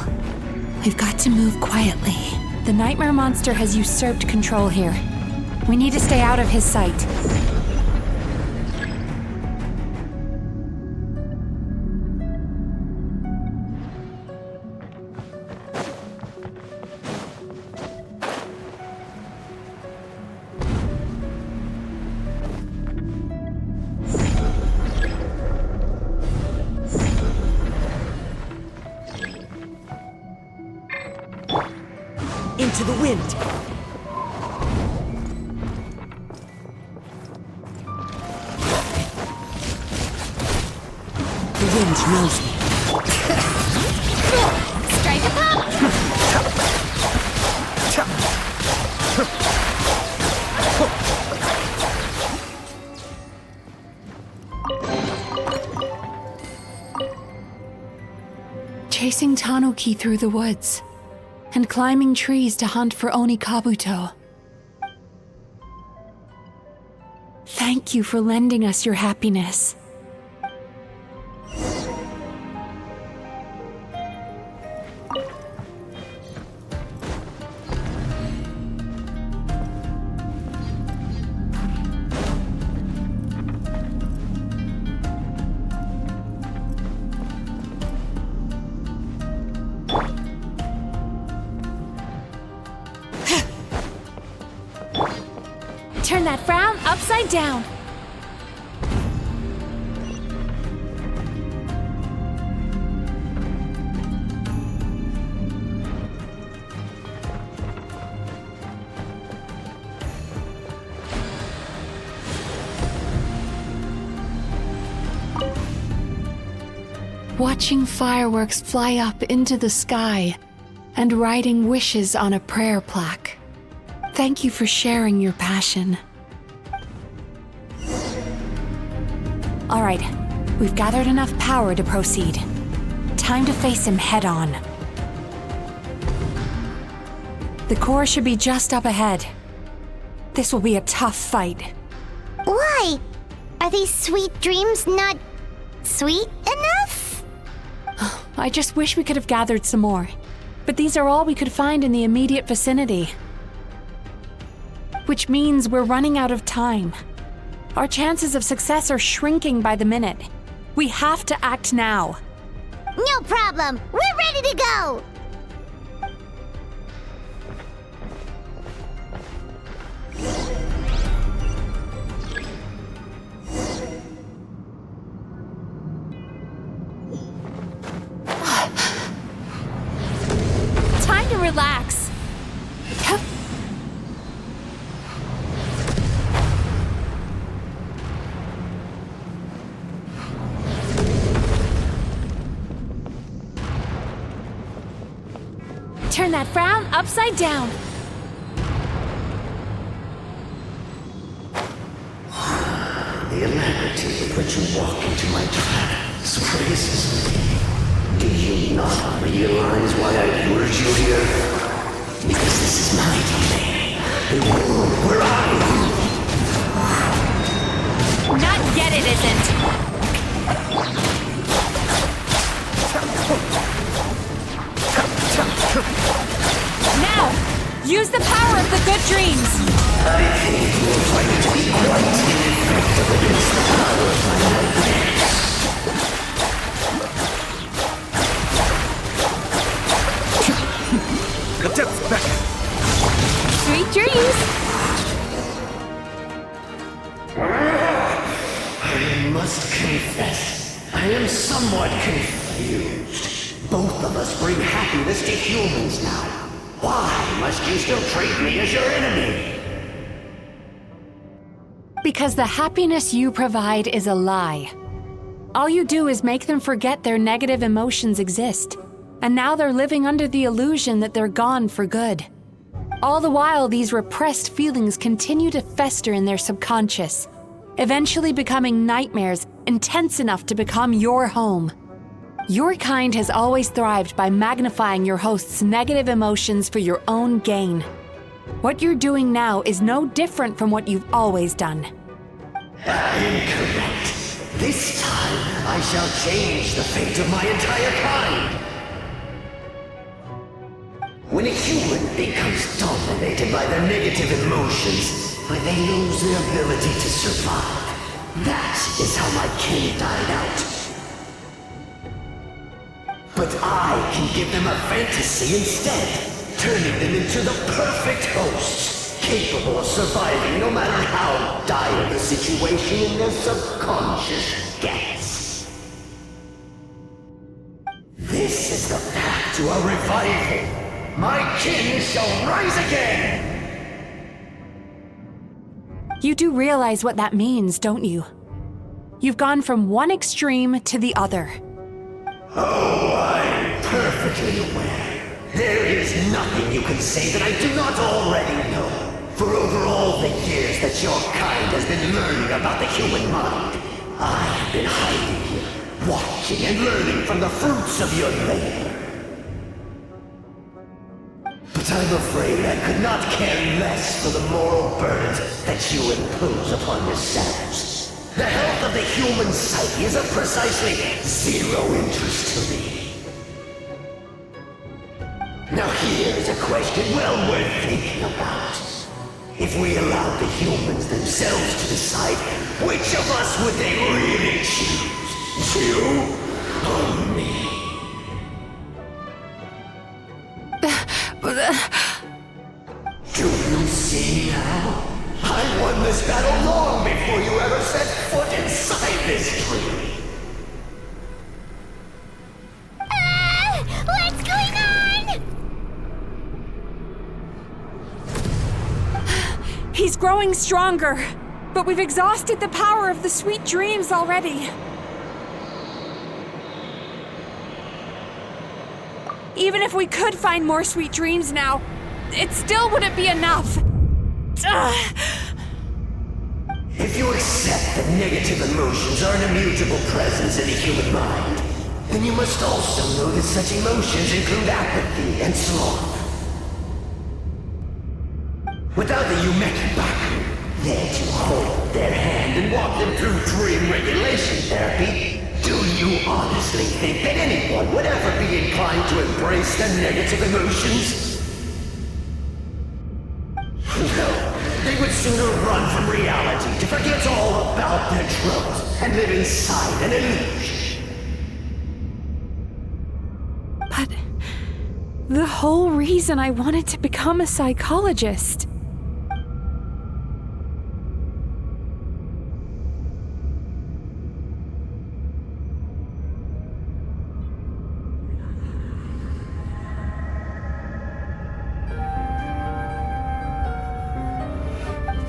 We've got to move quietly. The nightmare monster has usurped control here. We need to stay out of his sight. Into the wind. The wind knows me. Strike a pop! Chasing Tanuki through the woods, and climbing trees to hunt for Onikabuto. Thank you for lending us your happiness. Turn that frown upside down. Watching fireworks fly up into the sky and writing wishes on a prayer plaque. Thank you for sharing your passion. All right, we've gathered enough power to proceed. Time to face him head on. The core should be just up ahead. This will be a tough fight. Why? Are these sweet dreams not sweet enough? I just wish we could have gathered some more. But these are all we could find in the immediate vicinity. Which means we're running out of time. Our chances of success are shrinking by the minute. We have to act now. No problem. We're ready to go. Time to relax. Turn that frown upside down. The alacrity with which you walk into my trap surprises me. Do you not realize why I lured you here? Because this is my domain. The world where I am. Not yet, it isn't. Now, use the power of the good dreams. I think you will find it to be quite ineffective against the power of my nightmares. Sweet dreams. I must confess, I am somewhat confused. Both of us bring happiness to humans now. Why must you still treat me as your enemy? Because the happiness you provide is a lie. All you do is make them forget their negative emotions exist. And now they're living under the illusion that they're gone for good. All the while, these repressed feelings continue to fester in their subconscious, eventually becoming nightmares intense enough to become your home. Your kind has always thrived by magnifying your host's negative emotions for your own gain. What you're doing now is no different from what you've always done. Incorrect. This time, I shall change the fate of my entire kind. When a human becomes dominated by their negative emotions, when they lose their ability to survive, that is how my kin died out. But I can give them a fantasy instead, turning them into the perfect hosts, capable of surviving no matter how dire the situation in their subconscious gets. This is the path to a revival. My kin shall rise again! You do realize what that means, don't you? You've gone from one extreme to the other. Oh, I'm perfectly aware. There is nothing you can say that I do not already know. For over all the years that your kind has been learning about the human mind, I have been hiding here, watching and learning from the fruits of your labor. But I'm afraid I could not care less for the moral burdens that you impose upon yourselves. The health of the human psyche is of precisely zero interest to me. Now here is a question well worth thinking about. If we allowed the humans themselves to decide, which of us would they really choose? You or me? Do you see now? I won this battle long before you ever set foot inside this tree. What's going on? He's growing stronger, but we've exhausted the power of the sweet dreams already. Even if we could find more sweet dreams now, it still wouldn't be enough. If you accept that negative emotions are an immutable presence in the human mind, then you must also know that such emotions include apathy and sloth. Without the Yumemizuki there to hold their hand and walk them through dream regulation therapy, do you honestly think that anyone would ever be inclined to embrace their negative emotions? No, they would sooner run from reality to forget all about their troubles and live inside an illusion. But the whole reason I wanted to become a psychologist.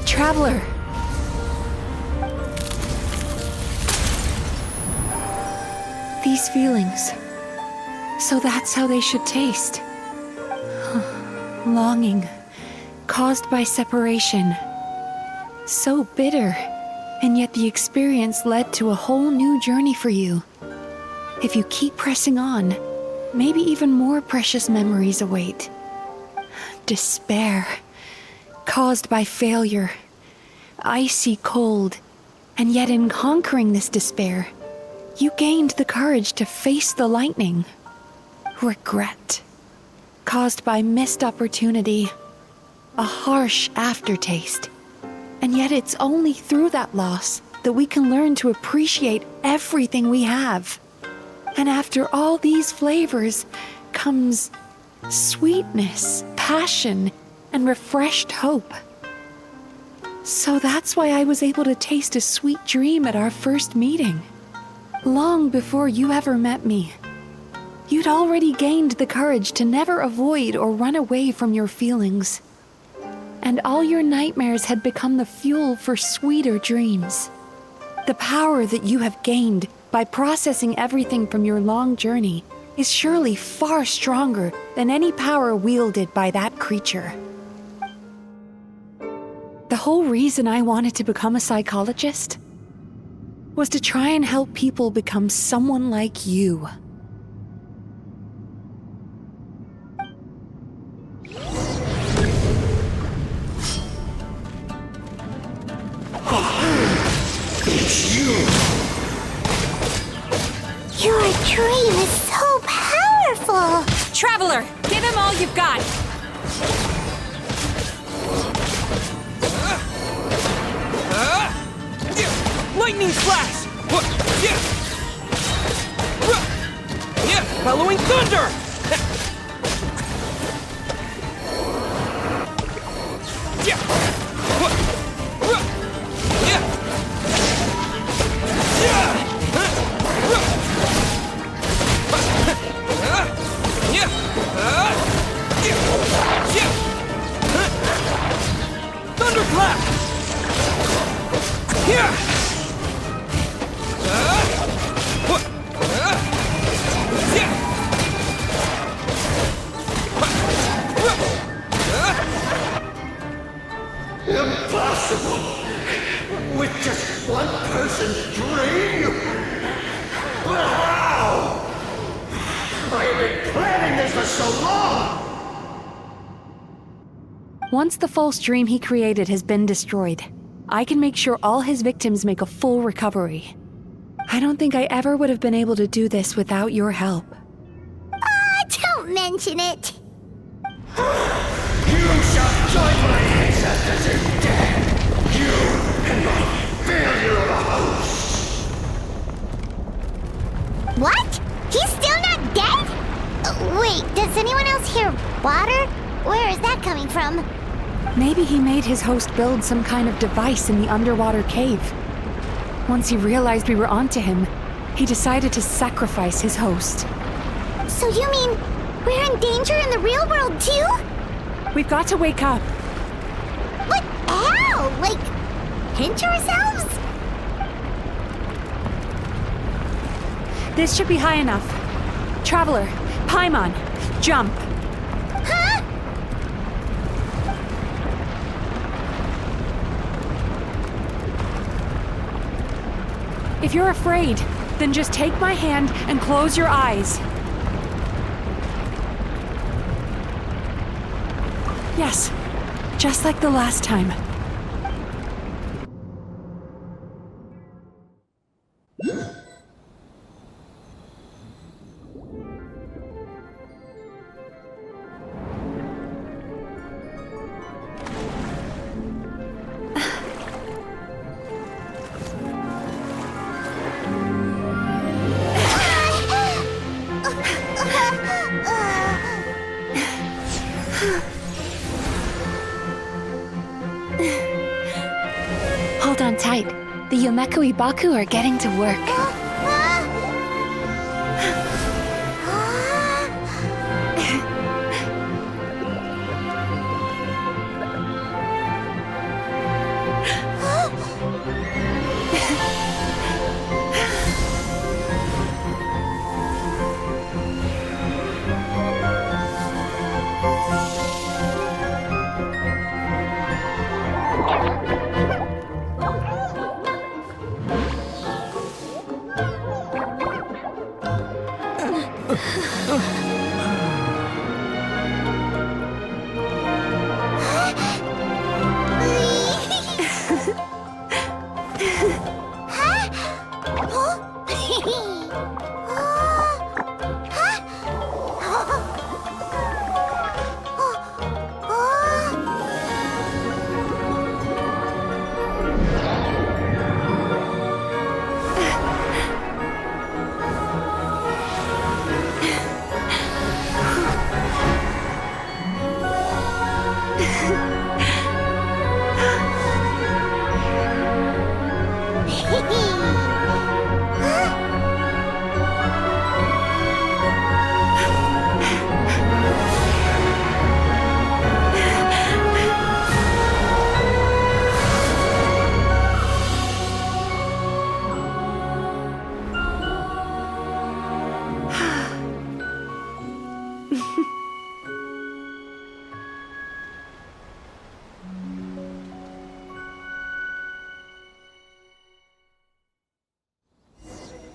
Traveler. These feelings. So that's how they should taste. longing caused by separation. So bitter, and yet the experience led to a whole new journey for you. If you keep pressing on, maybe even more precious memories await. Despair, caused by failure, icy cold, and yet in conquering this despair, you gained the courage to face the lightning. Regret, caused by missed opportunity, a harsh aftertaste. And yet it's only through that loss that we can learn to appreciate everything we have. And after all these flavors comes sweetness, passion, and refreshed hope. So that's why I was able to taste a sweet dream at our first meeting. Long before you ever met me, you'd already gained the courage to never avoid or run away from your feelings. And all your nightmares had become the fuel for sweeter dreams. The power that you have gained by processing everything from your long journey is surely far stronger than any power wielded by that creature. The whole reason I wanted to become a psychologist was to try and help people become someone like you. It's you! Your dream is so powerful! Traveler, give him all you've got! Lightning flash! Bellowing thunder! Thunderclap! Impossible! With just one person's dream? But how? I have been planning this for so long! Once the false dream he created has been destroyed, I can make sure all his victims make a full recovery. I don't think I ever would have been able to do this without your help. Don't mention it. You shall join my ancestors in death! You and my failure of a host! What? He's still not dead? Wait, does anyone else hear water? Where is that coming from? Maybe he made his host build some kind of device in the underwater cave. Once he realized we were onto him, he decided to sacrifice his host. So you mean we're in danger in the real world too? We've got to wake up. But how? Like, pinch ourselves? This should be high enough. Traveler, Paimon, jump. Huh? If you're afraid, then just take my hand and close your eyes. Yes, just like the last time. Hold on tight. The Yumemizuki are getting to work.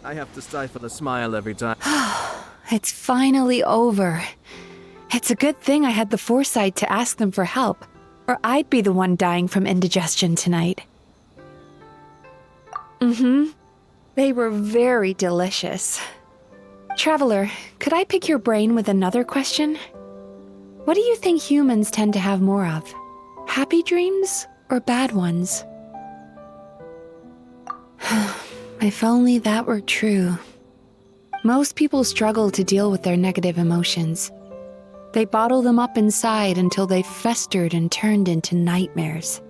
I have to stifle a smile every time. It's finally over. It's a good thing I had the foresight to ask them for help, or I'd be the one dying from indigestion tonight. They were very delicious. Traveler, could I pick your brain with another question? What do you think humans tend to have more of? Happy dreams or bad ones? If only that were true. Most people struggle to deal with their negative emotions. They bottle them up inside until they've festered and turned into nightmares.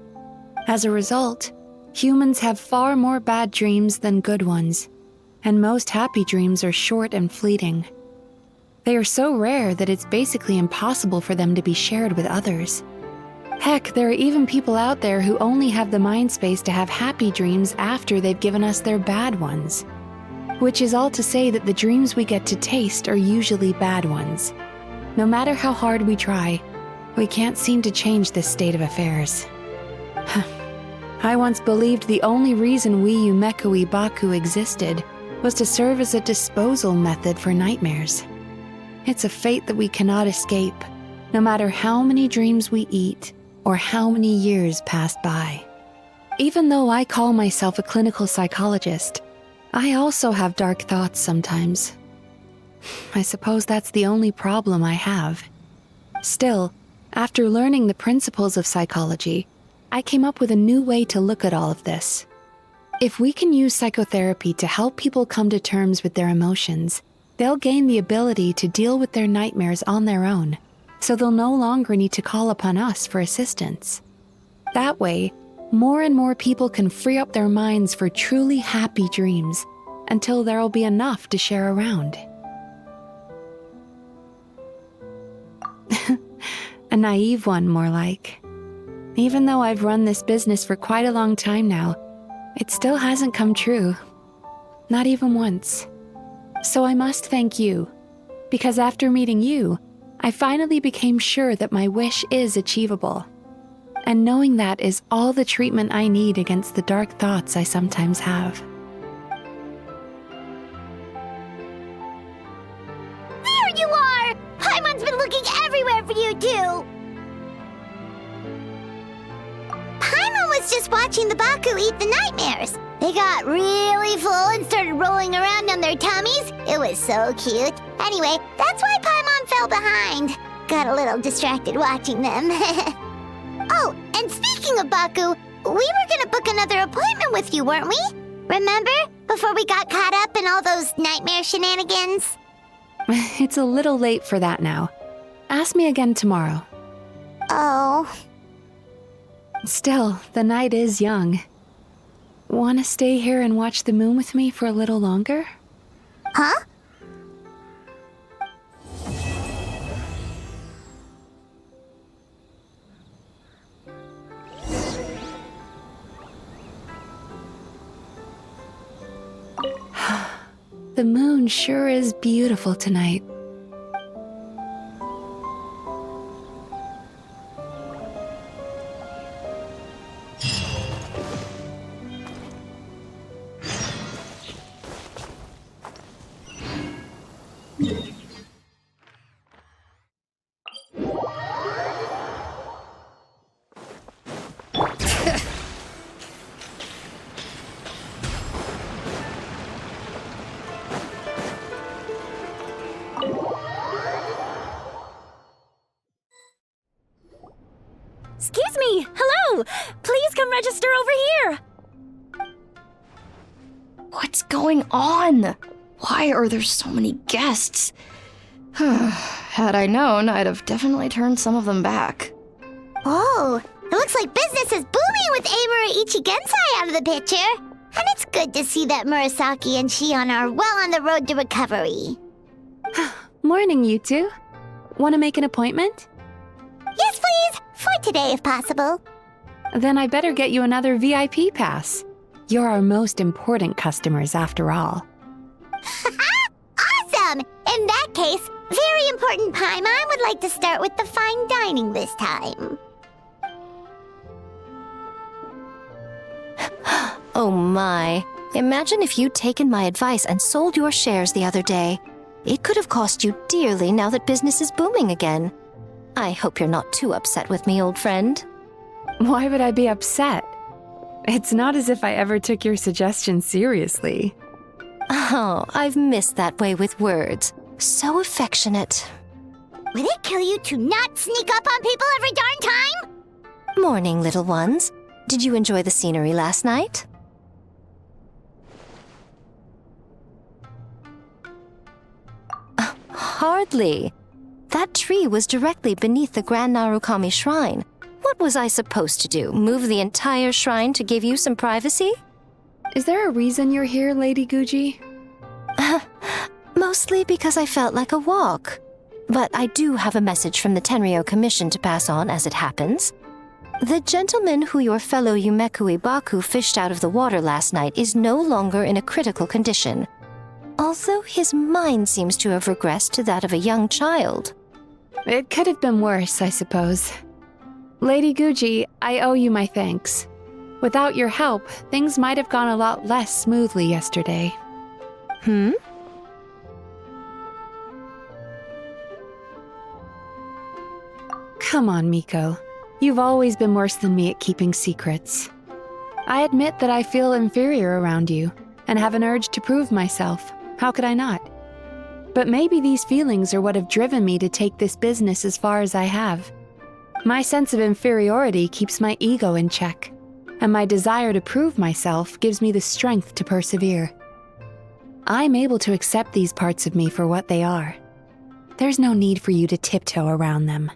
As a result, humans have far more bad dreams than good ones, and most happy dreams are short and fleeting. They are so rare that it's basically impossible for them to be shared with others. Heck, there are even people out there who only have the mind space to have happy dreams after they've given us their bad ones. Which is all to say that the dreams we get to taste are usually bad ones. No matter how hard we try, we can't seem to change this state of affairs. I once believed the only reason we Yumemizuki Baku existed was to serve as a disposal method for nightmares. It's a fate that we cannot escape, no matter how many dreams we eat or how many years pass by. Even though I call myself a clinical psychologist, I also have dark thoughts sometimes. I suppose that's the only problem I have. Still, after learning the principles of psychology, I came up with a new way to look at all of this. If we can use psychotherapy to help people come to terms with their emotions, they'll gain the ability to deal with their nightmares on their own, so they'll no longer need to call upon us for assistance. That way, more and more people can free up their minds for truly happy dreams until there'll be enough to share around. A naive one, more like. Even though I've run this business for quite a long time now, it still hasn't come true. Not even once. So I must thank you, because after meeting you, I finally became sure that my wish is achievable. And knowing that is all the treatment I need against the dark thoughts I sometimes have. There you are! Paimon's been looking everywhere for you, too! Paimon was just watching the Baku eat the nightmares. They got really full and started rolling around on their tummies. It was so cute. Anyway, that's why Paimon fell behind. Got a little distracted watching them. Oh, and speaking of Baku, we were gonna book another appointment with you, weren't we? Remember? Before we got caught up in all those nightmare shenanigans? It's a little late for that now. Ask me again tomorrow. Oh. Still, the night is young. Want to stay here and watch the moon with me for a little longer? Huh? The moon sure is beautiful tonight. Excuse me! Hello! Please come register over here! What's going on? Why are there so many guests? Had I known, I'd have definitely turned some of them back. Oh, it looks like business is booming with Amura Ichigensai out of the picture. And it's good to see that Murasaki and Shion are well on the road to recovery. Morning, you two. Want to make an appointment? Yes, please. For today, if possible. Then I better get you another VIP pass. You're our most important customers, after all. Awesome! In that case, very important Paimon would like to start with the fine dining this time. Oh my. Imagine if you'd taken my advice and sold your shares the other day. It could have cost you dearly now that business is booming again. I hope you're not too upset with me, old friend. Why would I be upset? It's not as if I ever took your suggestion seriously. Oh, I've missed that way with words. So affectionate. Would it kill you to not sneak up on people every darn time? Morning, little ones. Did you enjoy the scenery last night? Hardly. That tree was directly beneath the Grand Narukami Shrine. What was I supposed to do? Move the entire shrine to give you some privacy? Is there a reason you're here, Lady Guji? Mostly because I felt like a walk. But I do have a message from the Tenryo Commission to pass on as it happens. The gentleman who your fellow Yumekui Baku fished out of the water last night is no longer in a critical condition. Although his mind seems to have regressed to that of a young child. It could have been worse, I suppose. Lady Guji, I owe you my thanks. Without your help, things might have gone a lot less smoothly yesterday. Come on, Miko. You've always been worse than me at keeping secrets. I admit that I feel inferior around you, and have an urge to prove myself. How could I not? But maybe these feelings are what have driven me to take this business as far as I have. My sense of inferiority keeps my ego in check, and my desire to prove myself gives me the strength to persevere. I'm able to accept these parts of me for what they are. There's no need for you to tiptoe around them.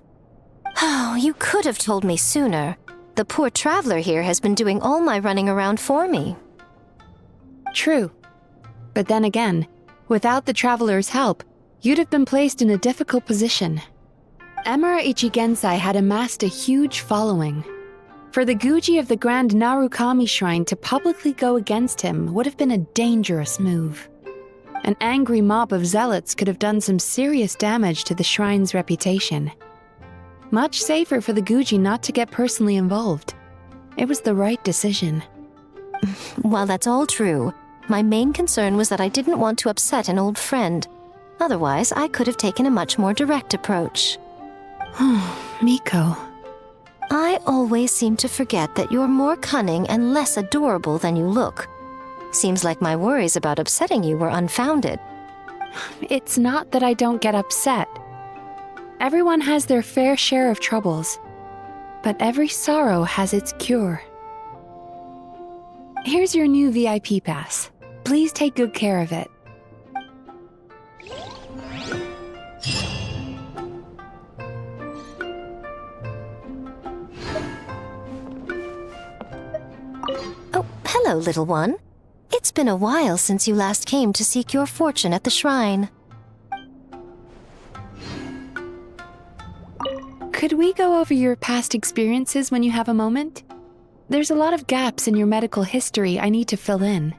Oh, you could have told me sooner. The poor traveler here has been doing all my running around for me. True. But then again, without the traveler's help, you'd have been placed in a difficult position. Emura Ichigensai had amassed a huge following. For the Guji of the Grand Narukami Shrine to publicly go against him would have been a dangerous move. An angry mob of zealots could have done some serious damage to the shrine's reputation. Much safer for the Guji not to get personally involved. It was the right decision. While that's all true, my main concern was that I didn't want to upset an old friend. Otherwise, I could have taken a much more direct approach. Miko. I always seem to forget that you're more cunning and less adorable than you look. Seems like my worries about upsetting you were unfounded. It's not that I don't get upset. Everyone has their fair share of troubles, but every sorrow has its cure. Here's your new VIP pass. Please take good care of it. Oh, hello, little one. It's been a while since you last came to seek your fortune at the shrine. Could we go over your past experiences when you have a moment? There's a lot of gaps in your medical history I need to fill in.